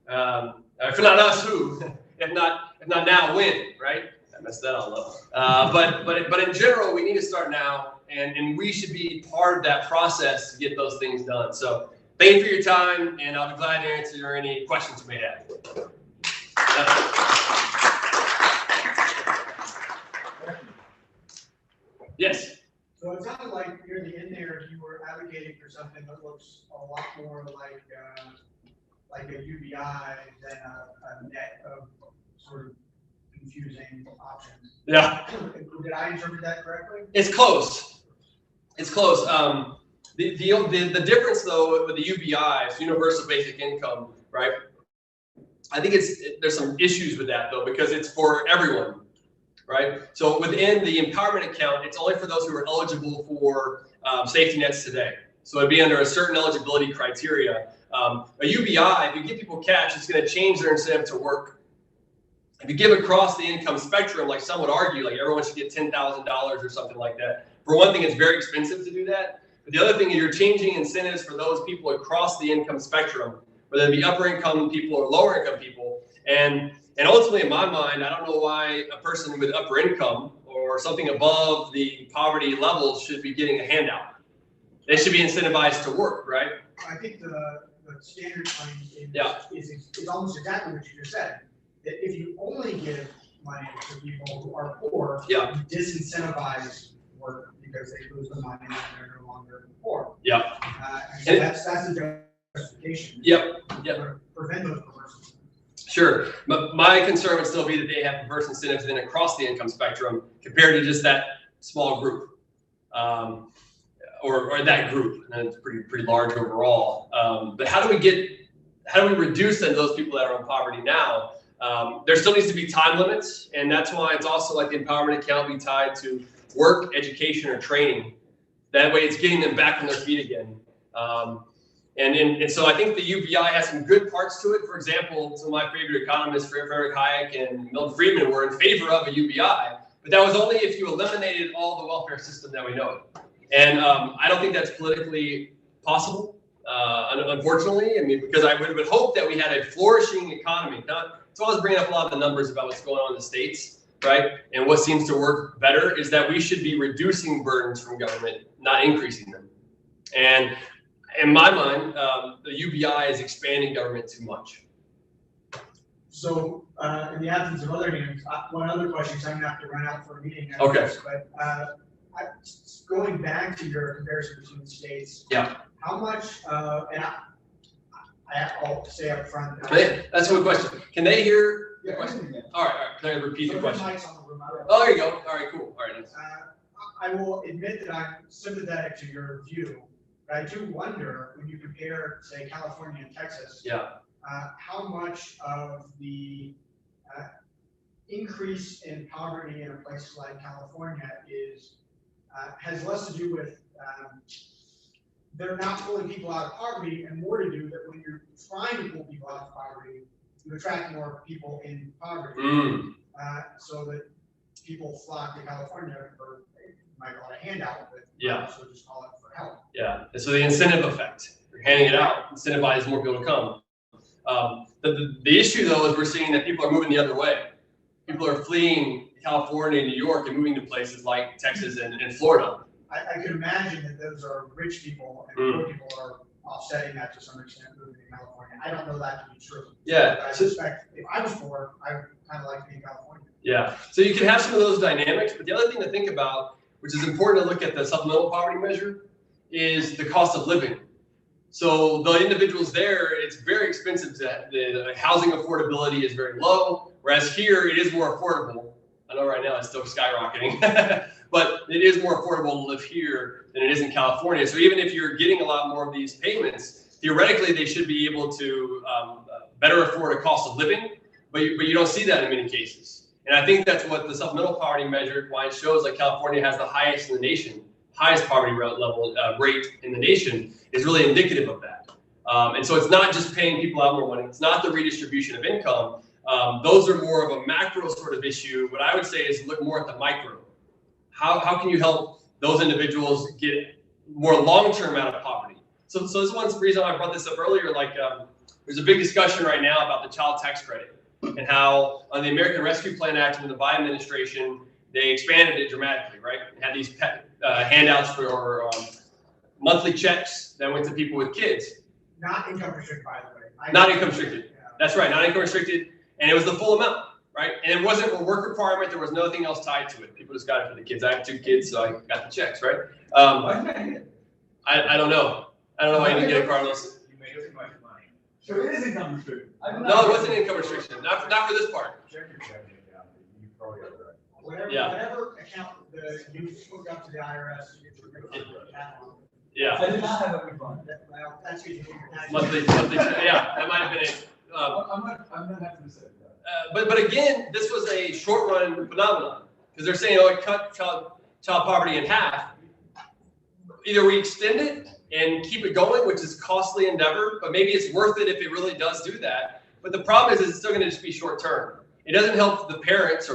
if not us, who? if not now, when? Right? I messed that all up. But in general, we need to start now, and we should be part of that process to get those things done. So thank you for your time, and I'll be glad to answer any questions you may have. Yes. So it sounded like near the end there, you were advocating for something that looks a lot more like a UBI than a net of sort of confusing options. Yeah. Did I interpret that correctly? It's close. It's close. The difference though with the UBI, universal basic income, right? I think there's some issues with that though, because it's for everyone. Right. So within the empowerment account, it's only for those who are eligible for safety nets today. So it'd be under a certain eligibility criteria. A UBI, if you give people cash, it's going to change their incentive to work. If you give across the income spectrum, like some would argue, like everyone should get $10,000 or something like that. For one thing, it's very expensive to do that. But the other thing is you're changing incentives for those people across the income spectrum, whether it be upper income people or lower income people. And ultimately, in my mind, I don't know why a person with upper income or or something above the poverty level should be getting a handout. They should be incentivized to work, right? I think the standard claim Yeah. is almost exactly what you just said. That if you only give money to people who are poor, Yeah. you disincentivize work because they lose the money and they're no longer poor. Yeah. So that's the justification. Yep. To prevent those perversions. Sure, but my concern would still be that they have perverse incentives then across the income spectrum compared to just that small group, or that group, and it's pretty large overall. But how do we reduce then those people that are in poverty now? There still needs to be time limits, and that's why it's also like the empowerment account be tied to work, education, or training. That way, it's getting them back on their feet again. And so I think the UBI has some good parts to it. For example, some of my favorite economists, Frederick Hayek and Milton Friedman, were in favor of a UBI, but that was only if you eliminated all the welfare system that we know. And I don't think that's politically possible, unfortunately. I mean, because I would hope that we had a flourishing economy. So I was bringing up a lot of the numbers about what's going on in the states, right? And what seems to work better is that we should be reducing burdens from government, not increasing them. And in my mind, the UBI is expanding government too much. So, in the absence of other hands, one other question, because I'm going to have to run out for a meeting. Okay. But going back to your comparison between the states, Yeah. How much, and I'll say up front. That's a good question. Can they hear the Yeah, question? All right. Can I repeat the question? Mic's on the room. Oh, there you go. All right, cool. All right. I will admit that I'm sympathetic to your view, but I do wonder when you compare, say, California and Texas, Yeah. how much of the increase in poverty in a place like California has less to do with they're not pulling people out of poverty, and more to do that when you're trying to pull people out of poverty, you attract more people in poverty, so that people flock to California for, you might call it a handout, but also just call it for help. Yeah, and so the incentive effect, you're handing it out, incentivize more people to come. The issue though is we're seeing that people are moving the other way. People are fleeing California and New York and moving to places like Texas and Florida. I can imagine that those are rich people and poor people are offsetting that to some extent moving to California. I don't know that to be true. Yeah. But I suspect if I was poor, I would kind of like to be in California. Yeah. So you can have some of those dynamics, but the other thing to think about, which is important to look at the supplemental poverty measure, is the cost of living. So the individuals there, it's very expensive. The housing affordability is very low, whereas here it is more affordable. I know right now it's still skyrocketing, but it is more affordable to live here than it is in California. So even if you're getting a lot more of these payments, theoretically they should be able to better afford a cost of living, but you don't see that in many cases. And I think that's what the supplemental poverty measure, why it shows like California has the highest in the nation, highest poverty level rate in the nation, is really indicative of that. And so it's not just paying people out more money. It's not the redistribution of income. Those are more of a macro sort of issue. What I would say is look more at the micro. How can you help those individuals get more long-term out of poverty? So this is one reason I brought this up earlier. Like there's a big discussion right now about the child tax credit and how on the American Rescue Plan Act in the Biden administration, they expanded it dramatically, right? They had these handouts for monthly checks that went to people with kids. Not income restricted, by the way. Not income restricted. Yeah. That's right, not income restricted. And it was the full amount, right? And it wasn't a work requirement. There was nothing else tied to it. People just got it for the kids. I have 2 kids, so I got the checks, right? I don't know. I don't know why you didn't get it, Carlos. You made too much money. So it is income restricted. No, it wasn't income restriction. Not for this part. Check your checking account. You probably have that. Whatever account you hook up to the IRS, you get your account on. Yeah. I did not have a refund. Well, that's usually monthly, yeah, that might have been it. I'm not happy to say that. But again, this was a short run phenomenon because they're saying, oh, it cut child poverty in half. Either we extend it and keep it going, which is a costly endeavor, but maybe it's worth it if it really does do that. But the problem is it's still going to just be short term. It doesn't help the parents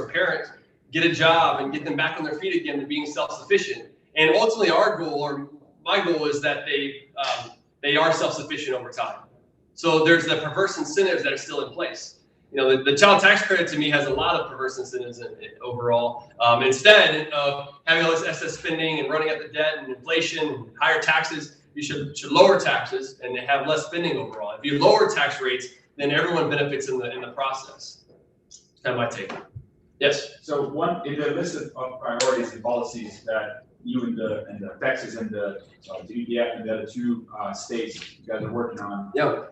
get a job and get them back on their feet again to being self-sufficient. And ultimately our goal, or my goal, is that they are self-sufficient over time. So there's the perverse incentives that are still in place. the child tax credit to me has a lot of perverse incentives overall. Instead of having all this excess spending and running up the debt and inflation and higher taxes, you should lower taxes and have less spending overall. If you lower tax rates, then everyone benefits in the process. That's kind of my take. Yes. So one in the list of priorities and policies that you and the Texas and the TPF and the other two states you guys are working on. Yeah.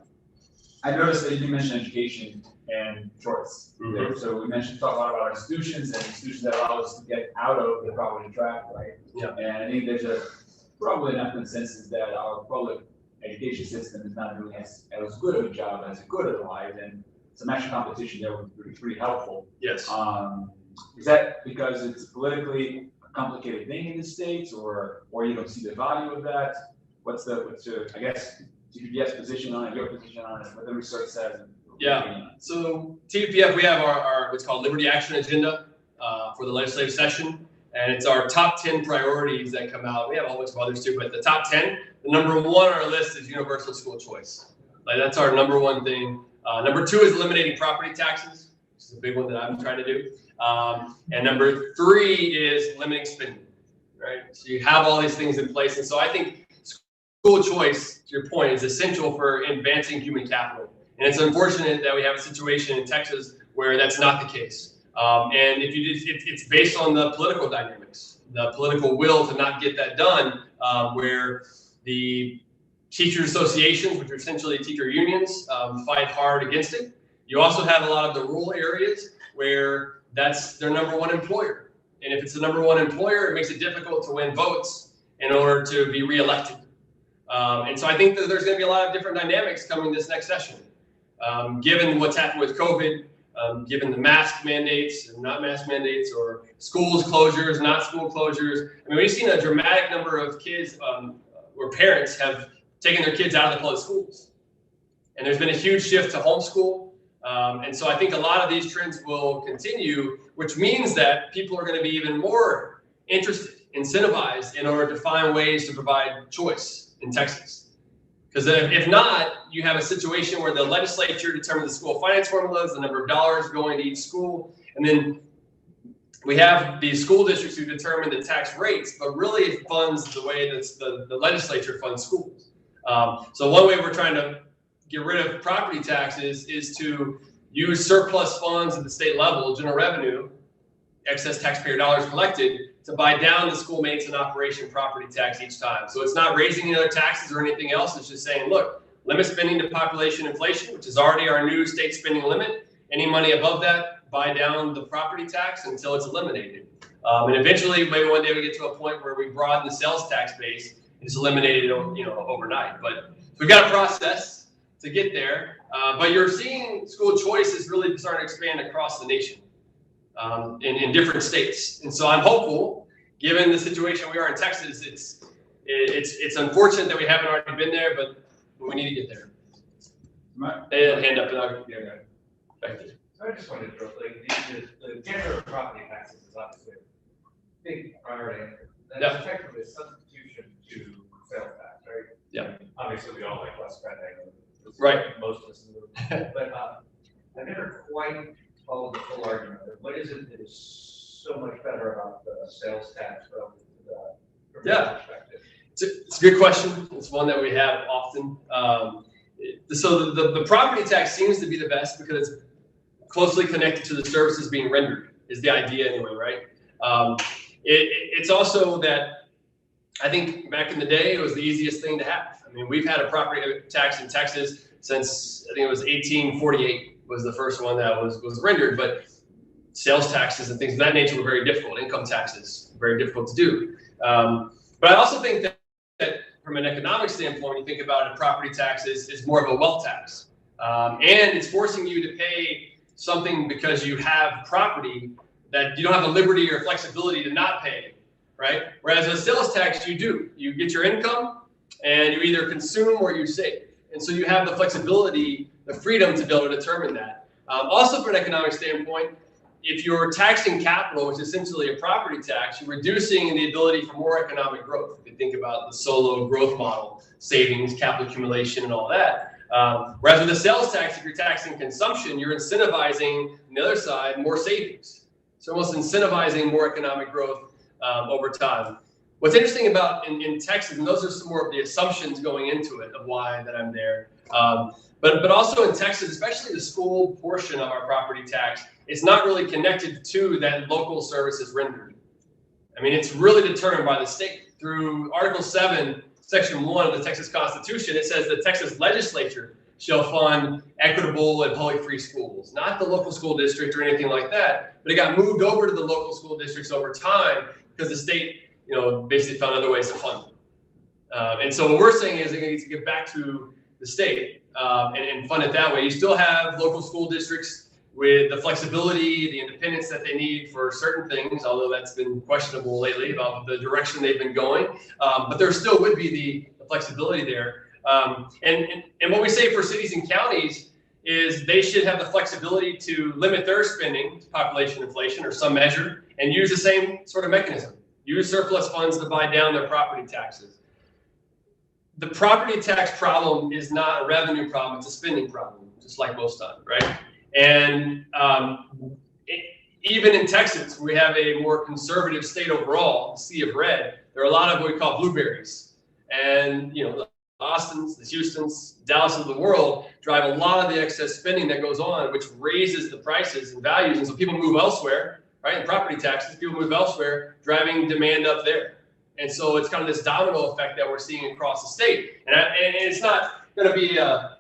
I noticed that you mentioned education and choice. Mm-hmm. So we talk a lot about institutions and institutions that allow us to get out of the poverty trap, right? Yeah. And I think there's probably enough consensus that our public education system is not doing as good of a job as it could otherwise, and some extra competition there would be pretty helpful. Yes. Is that because it's politically a complicated thing in the states, or you don't see the value of that? What's your, I guess, TPP's position on it, your position on it, what the research says? Yeah. So TPF, we have our what's called Liberty Action Agenda for the legislative session, and it's our top 10 priorities that come out. We have a whole bunch of others too, but the top 10, the number one on our list is universal school choice. Like that's our number one thing. Number two is eliminating property taxes, which is a big one that I'm trying to do. And number three is limiting spending, right? So you have all these things in place. And so I think school choice, to your point, is essential for advancing human capital. And it's unfortunate that we have a situation in Texas where that's not the case. And it's based on the political dynamics, the political will to not get that done, where the teacher associations, which are essentially teacher unions, fight hard against it. You also have a lot of the rural areas where that's their number one employer. And if it's the number one employer, it makes it difficult to win votes in order to be reelected. And so I think that there's going to be a lot of different dynamics coming this next session. Given what's happened with COVID, given the mask mandates and not mask mandates, or schools closures, not school closures. I mean, we've seen a dramatic number of kids where parents have taken their kids out of the public schools. And there's been a huge shift to homeschool. And so I think a lot of these trends will continue, which means that people are going to be even more interested, incentivized in order to find ways to provide choice in Texas. Because if not, you have a situation where the legislature determines the school finance formulas, the number of dollars going to each school, and then we have these school districts who determine the tax rates, but really it funds the way that the legislature funds schools. So one way we're trying to get rid of property taxes is to use surplus funds at the state level, general revenue, excess taxpayer dollars collected, to buy down the school maintenance and operation property tax each time. So it's not raising any other taxes or anything else. It's just saying, look, limit spending to population inflation, which is already our new state spending limit. Any money above that, buy down the property tax until it's eliminated. And eventually, maybe one day we get to a point where we broaden the sales tax base and it's eliminated, overnight. But we've got a process to get there. But you're seeing school choice is really starting to expand across the nation. In different states, and so I'm hopeful, given the situation we are in Texas. It's unfortunate that we haven't already been there, but we need to get there. They had a hand up, and I'll Yeah, okay. back to So I just wanted to, the general property taxes is obviously a big priority. That's effectively a substitution to sales tax, right? Yeah. Obviously, we all like less spending. Right. Most of us in the room. But I never quite followed the full argument. What is it that is so much better about the sales tax relative to that? From your perspective? It's a good question. It's one that we have often. So the property tax seems to be the best because it's closely connected to the services being rendered, is the idea anyway, right? It's also that I think back in the day, it was the easiest thing to have. I mean, we've had a property tax in Texas since, I think it was 1848 was the first one that was rendered, but sales taxes and things of that nature were very difficult. Income taxes, very difficult to do. But I also think that from an economic standpoint, you think about it, property taxes is more of a wealth tax. And it's forcing you to pay something because you have property that you don't have the liberty or flexibility to not pay, right? Whereas a sales tax, you do. You get your income and you either consume or you save. And so you have the flexibility, the freedom to be able to determine that. Also from an economic standpoint, if you're taxing capital, which is essentially a property tax, you're reducing the ability for more economic growth. If you think about the solo growth model, savings, capital accumulation, and all that, Whereas with the sales tax, if you're taxing consumption, you're incentivizing, on the other side, more savings. So almost incentivizing more economic growth over time. What's interesting about in Texas, and those are some more of the assumptions going into it of why that I'm there. But also in Texas, especially the school portion of our property tax, it's not really connected to that local services rendered. I mean, it's really determined by the state. Through Article 7, Section 1 of the Texas Constitution, it says the Texas legislature shall fund equitable and public free schools, not the local school district or anything like that. But it got moved over to the local school districts over time because the state, basically found other ways to fund them. And so what we're saying is it needs to get back to the state and fund it that way. You still have local school districts with the flexibility, the independence that they need for certain things, although that's been questionable lately about the direction they've been going. But there still would be the flexibility there. And what we say for cities and counties is they should have the flexibility to limit their spending to population inflation or some measure and use the same sort of mechanism. Use surplus funds to buy down their property taxes. The property tax problem is not a revenue problem, it's a spending problem, just like most times, right? And even in Texas, we have a more conservative state overall, sea of red. There are a lot of what we call blueberries. And, the Austins, the Houstons, Dallas of the world drive a lot of the excess spending that goes on, which raises the prices and values. And so people move elsewhere, right? In property taxes, people move elsewhere, driving demand up there. And so it's kind of this domino effect that we're seeing across the state. And it's not going to be a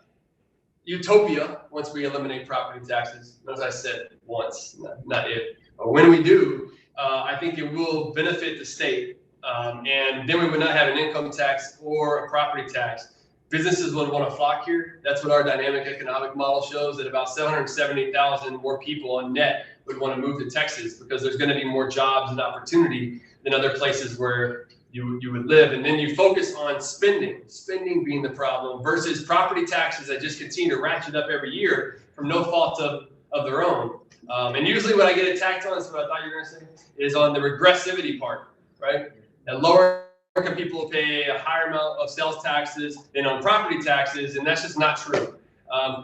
utopia once we eliminate property taxes. As I said, once, not if. But when we do, I think it will benefit the state. And then we would not have an income tax or a property tax. Businesses would want to flock here. That's what our dynamic economic model shows, that about 770,000 more people on net would want to move to Texas because there's going to be more jobs and opportunity than other places where you would live. And then you focus on spending being the problem versus property taxes that just continue to ratchet up every year from no fault of their own. And usually what I get attacked on, is what I thought you were going to say, is on the regressivity part, right? And lower income people pay a higher amount of sales taxes than on property taxes, and that's just not true.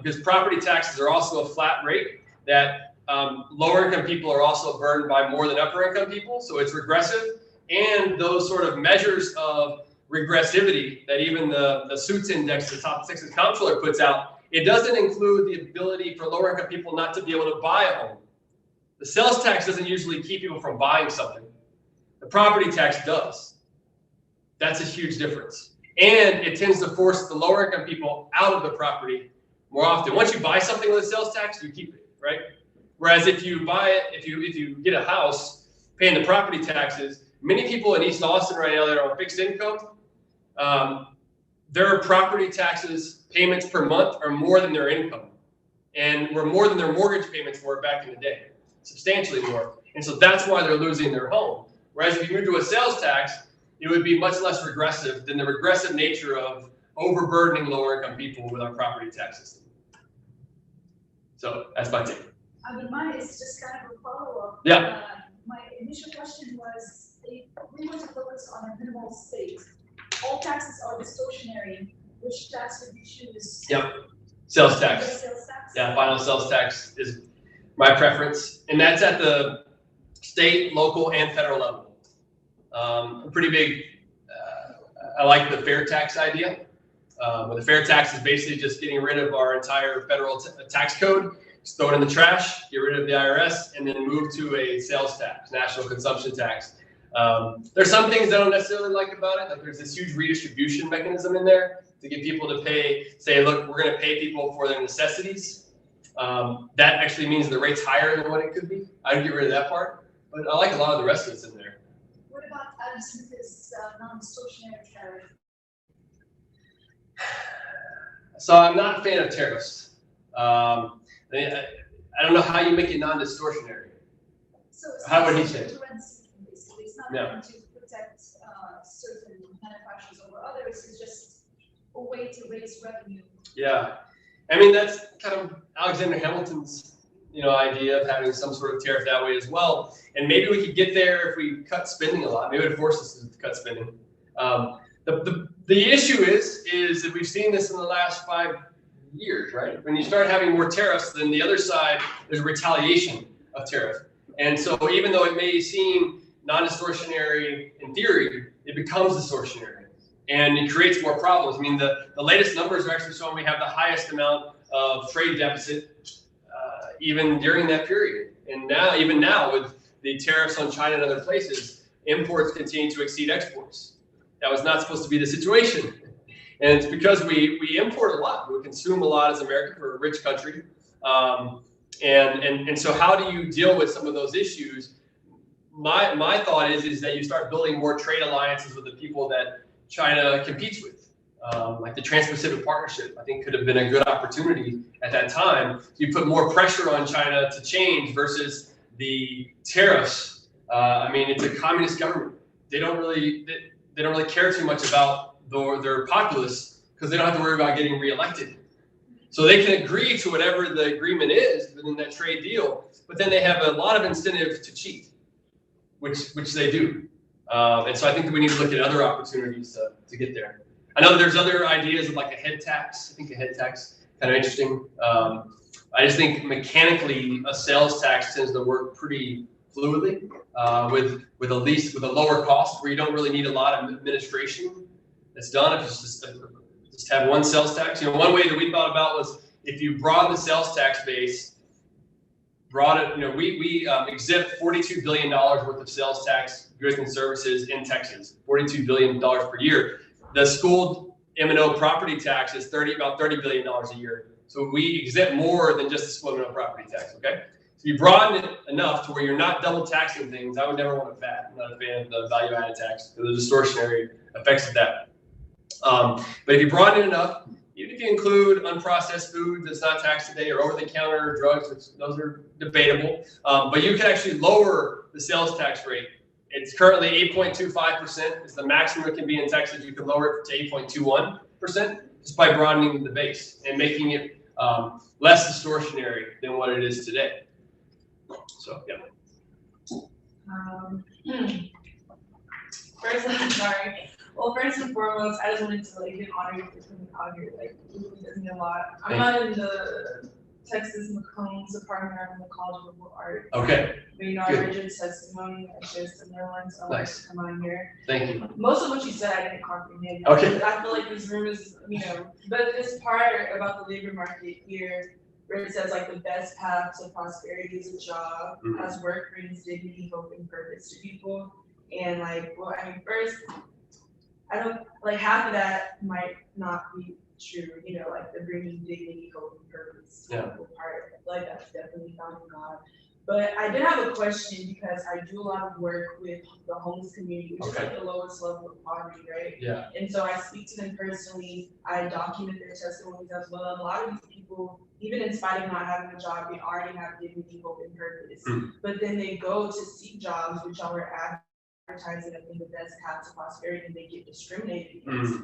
Because property taxes are also a flat rate that lower income people are also burdened by more than upper income people, so it's regressive. And those sort of measures of regressivity that even the Suits Index, the top Texas comptroller puts out, it doesn't include the ability for lower income people not to be able to buy a home. The sales tax doesn't usually keep people from buying something. The property tax does. That's a huge difference. And it tends to force the lower income people out of the property more often. Once you buy something with a sales tax, you keep it, right? Whereas if you buy it, if you get a house paying the property taxes, many people in East Austin right now that are on fixed income, their property taxes payments per month are more than their income, and were more than their mortgage payments were back in the day, substantially more. And so that's why they're losing their home. Whereas if you move to a sales tax, it would be much less regressive than the regressive nature of overburdening lower income people with our property tax system. So that's my take. I mean, mine is just kind of a follow-up. Yeah. My initial question was, if we were to focus on a minimal state, all taxes are distortionary. Which tax would you choose? Yep. Sales tax. Sales tax? Yeah, final sales tax is my preference. And that's at the state, local, and federal level. Pretty big, I like the fair tax idea. Where the fair tax is basically just getting rid of our entire federal tax code, just throw it in the trash, get rid of the IRS, and then move to a sales tax, national consumption tax. There's some things I don't necessarily like about it. Like there's this huge redistribution mechanism in there to get people to pay, say, look, we're going to pay people for their necessities. That actually means the rate's higher than what it could be. I'd get rid of that part, but I like a lot of the rest of it's in there. What about Adam Smith's non-distortionary tariff? So I'm not a fan of tariffs. I don't know how you make it non-distortionary. So it's How would he say? Basically, it's not Yeah. going to protect certain manufacturers over others. It's just a way to raise revenue. Yeah, I mean that's kind of Alexander Hamilton's idea of having some sort of tariff that way as well. And maybe we could get there if we cut spending a lot. Maybe it would force us to cut spending. The issue is that we've seen this in the last 5 years, right? When you start having more tariffs, then the other side, there's a retaliation of tariff. And so even though it may seem non-distortionary in theory, it becomes distortionary. And it creates more problems. I mean, the latest numbers are actually showing we have the highest amount of trade deficit even during that period. And now, even now, with the tariffs on China and other places, imports continue to exceed exports. That was not supposed to be the situation. And it's because we import a lot. We consume a lot as America. We're a rich country. And so how do you deal with some of those issues? My thought is that you start building more trade alliances with the people that China competes with. Like the Trans-Pacific Partnership, I think could have been a good opportunity at that time. So you put more pressure on China to change versus the tariffs. I mean, it's a communist government. They don't really care too much about their populace because they don't have to worry about getting reelected. So they can agree to whatever the agreement is within that trade deal, but then they have a lot of incentive to cheat, which they do. And so I think that we need to look at other opportunities to get there. I know there's other ideas of like a head tax. I think a head tax kind of interesting. I just think mechanically a sales tax tends to work pretty fluidly with a lower cost where you don't really need a lot of administration that's done. If it's just have one sales tax. You know, one way that we thought about was if you broaden the sales tax base, we exempt $42 billion worth of sales tax goods and services in Texas, $42 billion per year. The school M&O property tax is about $30 billion a year. So we exempt more than just the school M&O property tax, okay? So you broaden it enough to where you're not double taxing things. I would never want to VAT. I'm not a fan of the value-added tax because of the distortionary effects of that. But if you broaden it enough, even if you include unprocessed food that's not taxed today or over-the-counter drugs, which those are debatable, but you can actually lower the sales tax rate. It's currently 8.25%. It's the maximum it can be in Texas. You can lower it to 8.21% just by broadening the base and making it less distortionary than what it is today. So, yeah. First and foremost, I just wanted to get honored for coming out here. It really does mean a lot. I'm not in the Texas McCombs department. I'm in the College of Liberal Arts. Okay. But I read your testimony. I shared similar ones. So I wanted to come on here. Thank you. Most of what you said, I didn't comprehend. Okay. I feel like this room is, but this part about the labor market here, where it says like the best path to prosperity is a job, as work brings dignity, hope, and purpose to people. And first, I don't half of that might not be true, like the bringing dignity, hope, and purpose part. That's definitely found in God. But I did have a question because I do a lot of work with the homeless community, which is the lowest level of poverty, right? Yeah. And so I speak to them personally. I document their testimonies as well. A lot of these people, even in spite of not having a job, they already have dignity, hope, and purpose. But then they go to seek jobs, which are advertising as being the best path to prosperity, and they get discriminated against.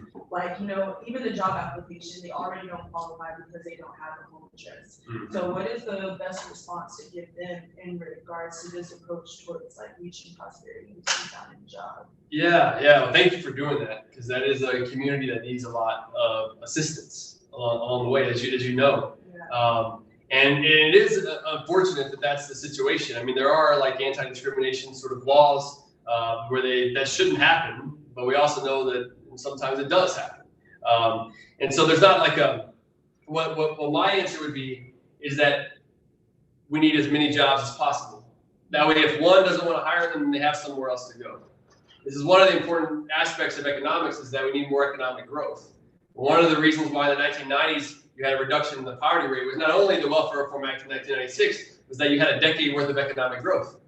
Even the job application, they already don't qualify because they don't have a home address. So what is the best response to give them in regards to this approach towards reaching prosperity and being found in a job? Yeah. Well, thank you for doing that, because that is a community that needs a lot of assistance along the way, as you know. Yeah. And it is unfortunate that that's the situation. I mean, there are anti-discrimination sort of laws where that shouldn't happen, but we also know that sometimes it does happen. And so there's not what my answer would be is that we need as many jobs as possible. That way, if one doesn't want to hire them, they have somewhere else to go. This is one of the important aspects of economics, is that we need more economic growth. One of the reasons why in the 1990s you had a reduction in the poverty rate was not only the Welfare Reform Act in 1996, was that you had a decade worth of economic growth.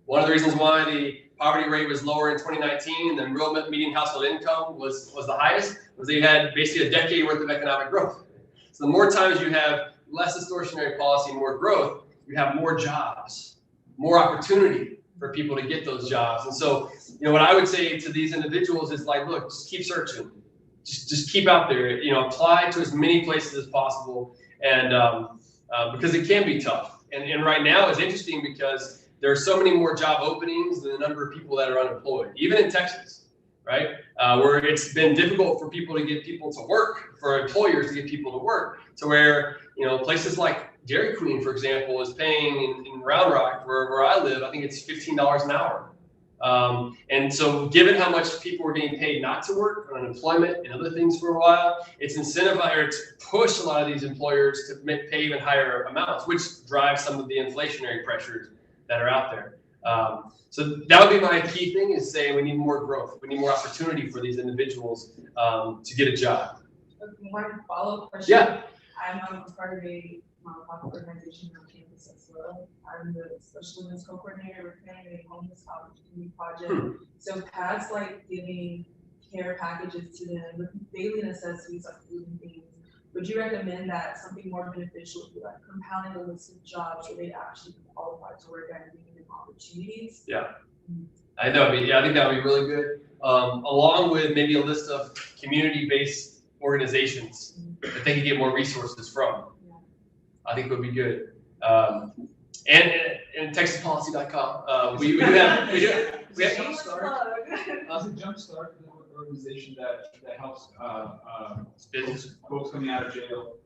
One of the reasons why the poverty rate was lower in 2019 and the real median household income was the highest was that you had basically a decade worth of economic growth. So the more times you have less distortionary policy, more growth, you have more jobs, more opportunity for people to get those jobs. And so, what I would say to these individuals is look, just keep searching. Just keep out there, apply to as many places as possible. And because it can be tough. And right now it's interesting because there are so many more job openings than the number of people that are unemployed, even in Texas. right? Where it's been difficult for people to get people to work, for employers to get people to work, to where, you know, places like Dairy Queen, for example, is paying in Round Rock, where I live, I think it's $15 an hour. And so given how much people were being paid not to work, on unemployment and other things for a while, it's incentivized, or it's pushed a lot of these employers to pay even higher amounts, which drives some of the inflationary pressures that are out there. So that would be my key thing, is saying we need more growth. We need more opportunity for these individuals to get a job. One follow-up question. Yeah. I'm a part of a nonprofit organization on campus as well. I'm the special women's co-coordinator. We're planning a homeless opportunity project. So Pat's like giving care packages to them with daily necessities like food and things. Would you recommend that something more beneficial would be like compounding a list of jobs where they actually qualify to work at and giving them opportunities? Yeah. I think that would be really good. Along with maybe a list of community-based organizations that they can get more resources from. I think would be good. And TexasPolicy.com, we do have Jumpstart. It's a Jumpstart, an organization that helps folks coming out of jail.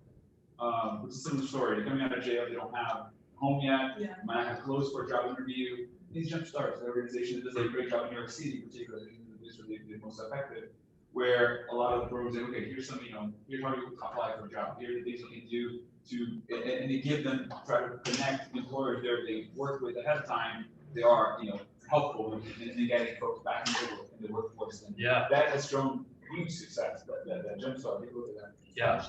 It's a similar story. They're coming out of jail, they don't have a home yet, might not have clothes for a job interview. These Jumpstarts, the organization that does a great job in New York City, particularly, is really the most effective. Where a lot of the programs say, okay, here's some, here's how you apply for a job. Here are the things you can do and they give them, try to connect employers there they work with ahead of time. They are, helpful in getting folks back in the workforce. And that has shown huge success. That Jumpstart, take a look at that. Yeah.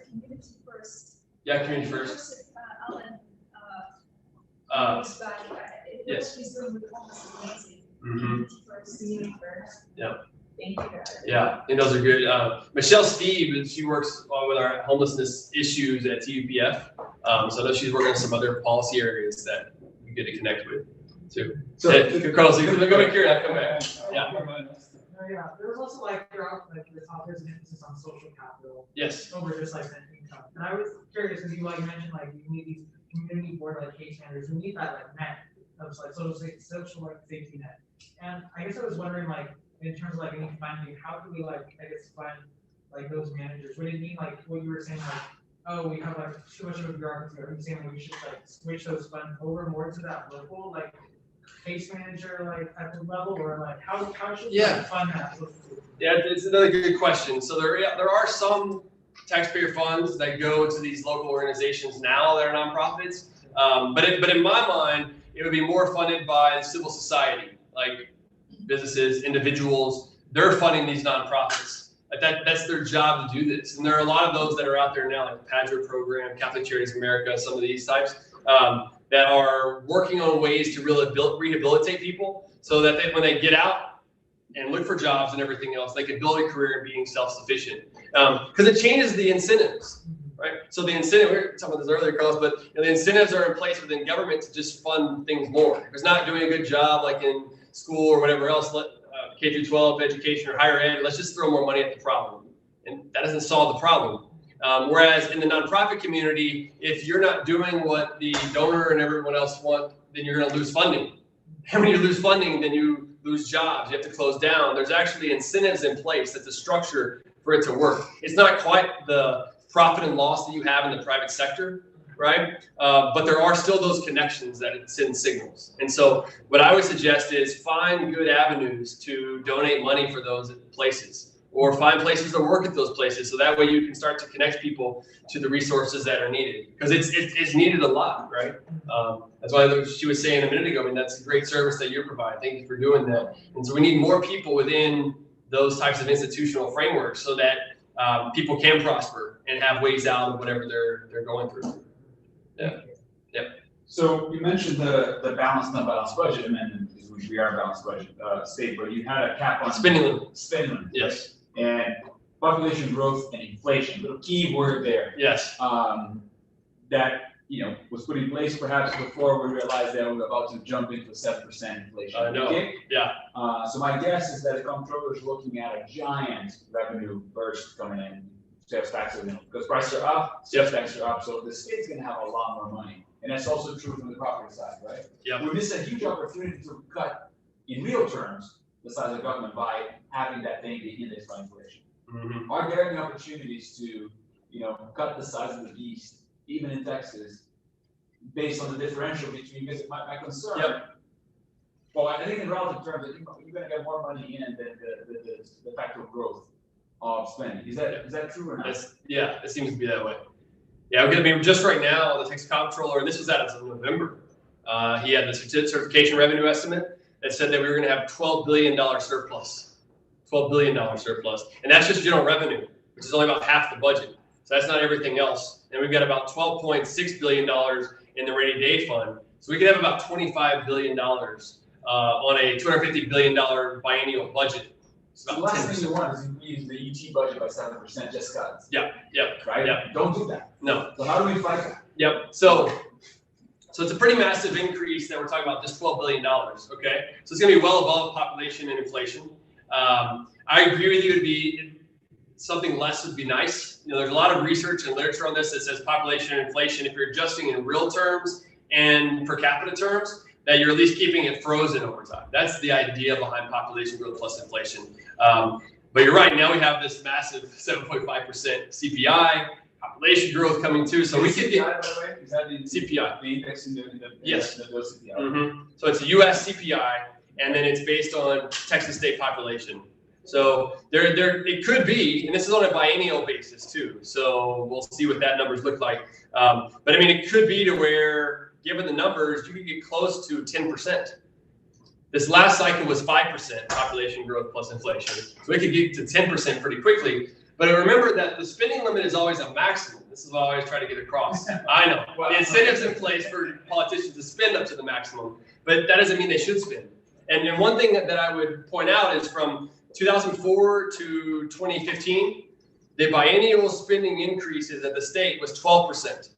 Community first. Yeah, community first. Alan, yes. he's doing with homeless is amazing. Community first. Yeah. Thank you, guys. Yeah, and those are good. Michelle Steve, she works with our homelessness issues at TUPF. So I know she's working on some other policy areas that we get to connect with too. So, Carlos, go back here and I'll come back. Yeah. Yeah, there was also throughout the talk, there's an emphasis on social capital. Yes. Over just net income. And I was curious, because you mentioned you need these community board case managers, we need that net of social safety net. And I guess I was wondering in terms of any funding, how do we fund those managers? Would it mean what you were saying oh, we have too much of a bureaucracy? Are you saying we should switch those funds over more to that local case manager at the level, or how should we fund that? Yeah, it's another good question. So there are some taxpayer funds that go to these local organizations now that are nonprofits, but in my mind, it would be more funded by civil society, like businesses, individuals. They're funding these nonprofits. That's their job to do this. And there are a lot of those that are out there now, like the Padre program, Catholic Charities of America, some of these types, that are working on ways to really rehabilitate people so that when they get out and look for jobs and everything else, they can build a career in being self-sufficient. Because it changes the incentives, right? So the incentive, we were talking about this earlier, Carlos, but the incentives are in place within government to just fund things more. If it's not doing a good job, like in school or whatever else, K through 12 education or higher ed, let's just throw more money at the problem. And that doesn't solve the problem. Whereas in the nonprofit community, if you're not doing what the donor and everyone else want, then you're going to lose funding. And when you lose funding, then you lose jobs. You have to close down. There's actually incentives in place. That's a structure for it to work. It's not quite the profit and loss that you have in the private sector, right? But there are still those connections that it sends signals. And so what I would suggest is find good avenues to donate money for those places, or find places to work at those places. So that way you can start to connect people to the resources that are needed, because it's needed a lot, right? That's why she was saying a minute ago, that's a great service that you're providing. Thank you for doing that. And so we need more people within those types of institutional frameworks so that people can prosper and have ways out of whatever they're going through. Yeah. Yep. So you mentioned the balanced and unbalanced budget amendment, which we are a balanced budget state, but you had a cap on spending limit. Spending limit. Yes. And population growth and inflation, little key word there. Yes. That was put in place perhaps before we realized that we were about to jump into a 7% inflation. I know. Okay? Yeah. So my guess is that the comptroller is looking at a giant revenue burst coming in. Sales taxes, because prices are up, sales taxes are up, so the state's going to have a lot more money, and that's also true from the property side, right? Yeah. We miss a huge opportunity to cut in real terms the size of the government by having that thing be indexed by inflation. Mhm. Are there any opportunities to, cut the size of the beast, even in Texas, based on the differential between, because my concern. Yep. Well, I think in relative terms, you're gonna get more money in than the factor of growth of spending. Is that true or not? It seems to be that way. Yeah, just right now, the Texas comptroller, and this was as of November, he had the certification revenue estimate that said that we were gonna have $12 billion surplus. $12 billion surplus. And that's just general revenue, which is only about half the budget. So that's not everything else. And we've got about $12.6 billion in the rainy day fund. So we could have about $25 billion on a $250 billion biennial budget. So the last thing you want is increase the UT budget by 7%, just cuts. Yeah. Right? Yeah. Don't do that. No. So how do we fight that? Yep. So it's a pretty massive increase that we're talking about, just $12 billion, okay? So it's gonna be well above population and inflation. I agree with you, it'd be something less would be nice. There's a lot of research and literature on this that says population and inflation, if you're adjusting in real terms and per capita terms, that you're at least keeping it frozen over time. That's the idea behind population growth plus inflation. But you're right, now we have this massive 7.5% CPI, population growth coming too. So we could get, by the way, is that the CPI. The index in the Yes. the CPI. Mm-hmm. So it's a US CPI, and then it's based on Texas state population. So it could be, and this is on a biennial basis too. So we'll see what that numbers look like. But I mean, it could be to where, given the numbers, you could get close to 10%. This last cycle was 5% population growth plus inflation. So we could get to 10% pretty quickly. But remember that the spending limit is always a maximum. This is what I always try to get across. I know. The incentives in place for politicians to spend up to the maximum, but that doesn't mean they should spend. And one thing that I would point out is from 2004 to 2015, the biennial spending increases at the state was 12%,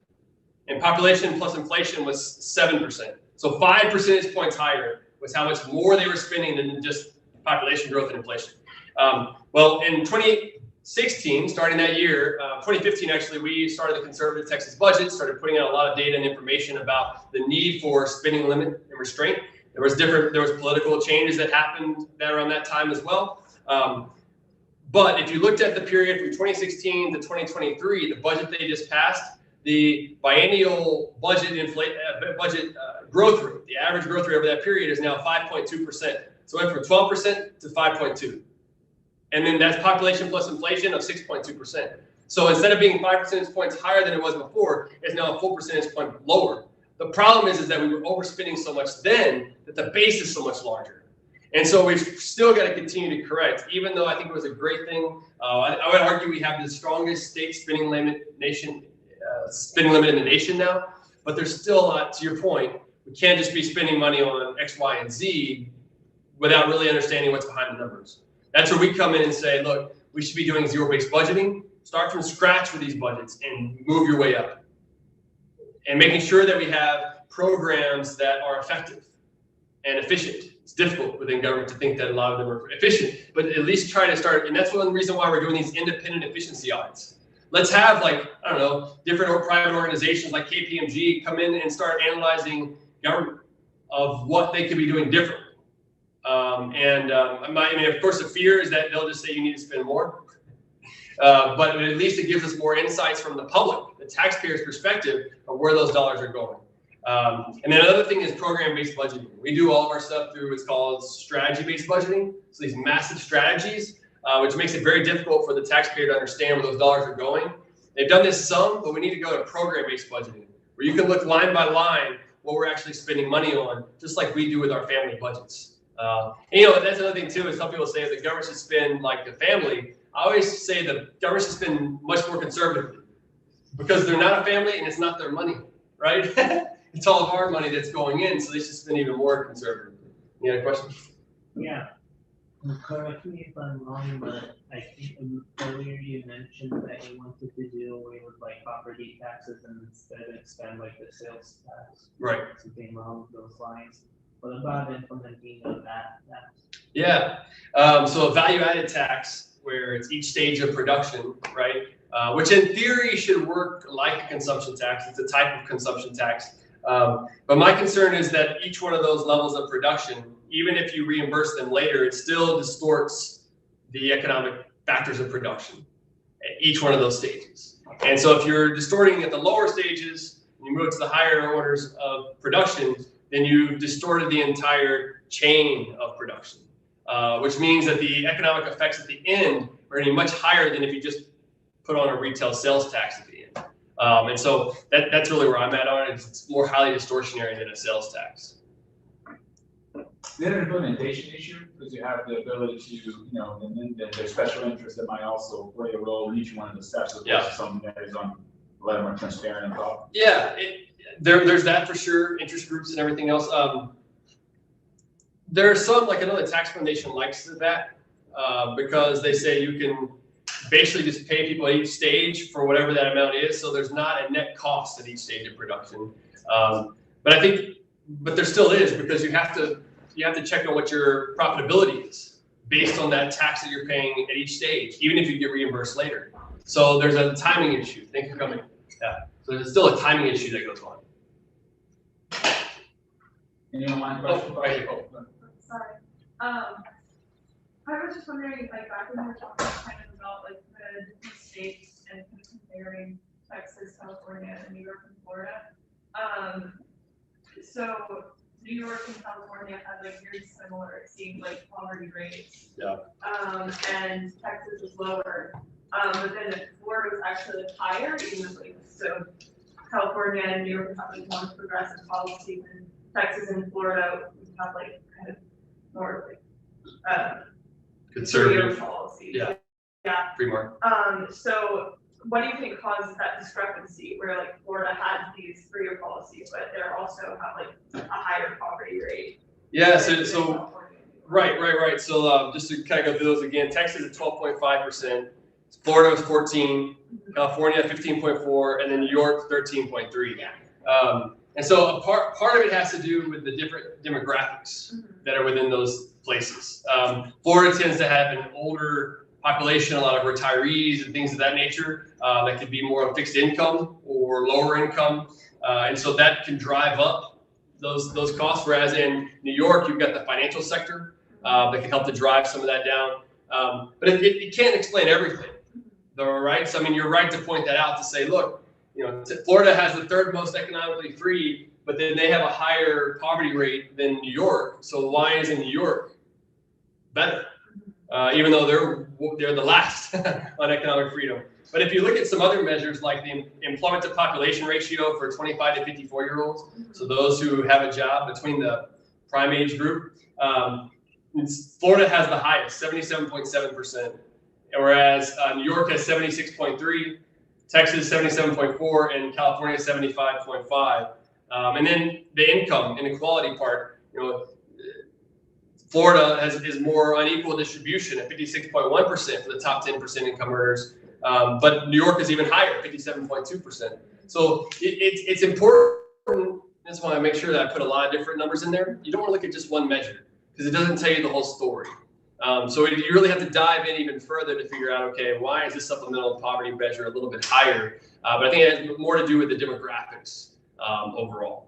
and population plus inflation was 7%. So 5 percentage points higher was how much more they were spending than just population growth and inflation. Well, in 2016, starting that year, 2015 actually, we started the conservative Texas budget, started putting out a lot of data and information about the need for spending limit and restraint. There was political changes that happened around that time as well. But if you looked at the period from 2016 to 2023, the budget they just passed, the biennial budget growth rate, the average growth rate over that period is now 5.2%. So it went from 12% to 5.2. And then that's population plus inflation of 6.2%. So instead of being 5 percentage points higher than it was before, it's now a 4 percentage point lower. The problem is that we were overspending so much then that the base is so much larger. And so we've still got to continue to correct, even though I think it was a great thing. I would argue we have the strongest state spending limit in the nation now, but there's still a lot, to your point, we can't just be spending money on X, Y, and Z without really understanding what's behind the numbers. That's where we come in and say, look, we should be doing zero-based budgeting, start from scratch with these budgets and move your way up. And making sure that we have programs that are effective and efficient. It's difficult within government to think that a lot of them are efficient, but at least try to start, and that's one reason why we're doing these independent efficiency audits. Let's have, like, I don't know, different or private organizations like KPMG come in and start analyzing government of what they could be doing differently. I mean, of course, the fear is that they'll just say you need to spend more. But at least it gives us more insights from the public, the taxpayer's perspective of where those dollars are going. And then another thing is program-based budgeting. We do all of our stuff through what's called strategy-based budgeting. So these massive strategies, which makes it very difficult for the taxpayer to understand where those dollars are going. They've done this some, but we need to go to program-based budgeting, where you can look line by line what we're actually spending money on, just like we do with our family budgets. And, that's another thing too, is some people say the government should spend like the family. I always say the government should spend much more conservatively because they're not a family and it's not their money, right? It's all of our money that's going in, so they should spend even more conservatively. You had a question? Yeah. Correct me if I'm wrong, but I think earlier you mentioned that you wanted to do away with like property taxes and instead expand like the sales tax. Right. Something along those lines. What about implementing of that tax? Yeah. So a value-added tax, where it's each stage of production, right? Which in theory should work like a consumption tax. It's a type of consumption tax. But my concern is that each one of those levels of production even if you reimburse them later, it still distorts the economic factors of production at each one of those stages. And so if you're distorting at the lower stages, and you move to the higher orders of production, then you've distorted the entire chain of production, which means that the economic effects at the end are going to be much higher than if you just put on a retail sales tax at the end. And so that's really where I'm at on it. It's more highly distortionary than a sales tax. Is there an implementation issue? Because you have the ability to, you know, and then there's special interests that might also play a role in each one of the steps. Yeah. Something that is on a lot more transparent and thought. Yeah, there's that for sure, interest groups and everything else. There are some, like I know the tax foundation likes that because they say you can basically just pay people at each stage for whatever that amount is. So there's not a net cost at each stage of production. But there still is, because you have to check on what your profitability is based on that tax that you're paying at each stage, even if you get reimbursed later. So there's a timing issue. Thanks for coming. Yeah. So there's still a timing issue that goes on. Anyone want to question? Right here. Sorry. I was just wondering, like, back when we were talking kind of about like the different states and kind of comparing Texas, California, and New York and Florida. So New York and California had like very similar, it seemed like poverty rates. Yeah. And Texas was lower. But then Florida was actually like higher, even though like, so California and New York have like more progressive policies, and Texas and Florida have like kind of more like Conservative policies. Yeah. Yeah. Free market. So what do you think causes that discrepancy where like Florida has these freer policies, but they also have like a higher poverty rate? Yeah, so right. So just to kind of go through those again, Texas is 12.5%, Florida was 14%, California 15.4%, and then New York 13.3%. Yeah. And so a part of it has to do with the different demographics that are within those places. Florida tends to have an older population, a lot of retirees and things of that nature that could be more of fixed income or lower income. And so that can drive up those costs. Whereas in New York, you've got the financial sector that can help to drive some of that down. But it can't explain everything, though, right? So, I mean, you're right to point that out to say, look, you know, Florida has the third most economically free, but then they have a higher poverty rate than New York. So why isn't New York better? Even though they're the last on economic freedom. But if you look at some other measures like the employment to population ratio for 25 to 54-year-olds, so those who have a job between the prime age group, Florida has the highest, 77.7%, whereas New York has 76.3%, Texas 77.4%, and California 75.5%. And then the income inequality part, you know, Florida is more unequal distribution at 56.1% for the top 10% income earners, but New York is even higher, 57.2%. So it's important. That's why I make sure that I put a lot of different numbers in there. You don't want to look at just one measure because it doesn't tell you the whole story. So you really have to dive in even further to figure out, okay, why is this supplemental poverty measure a little bit higher? But I think it has more to do with the demographics overall.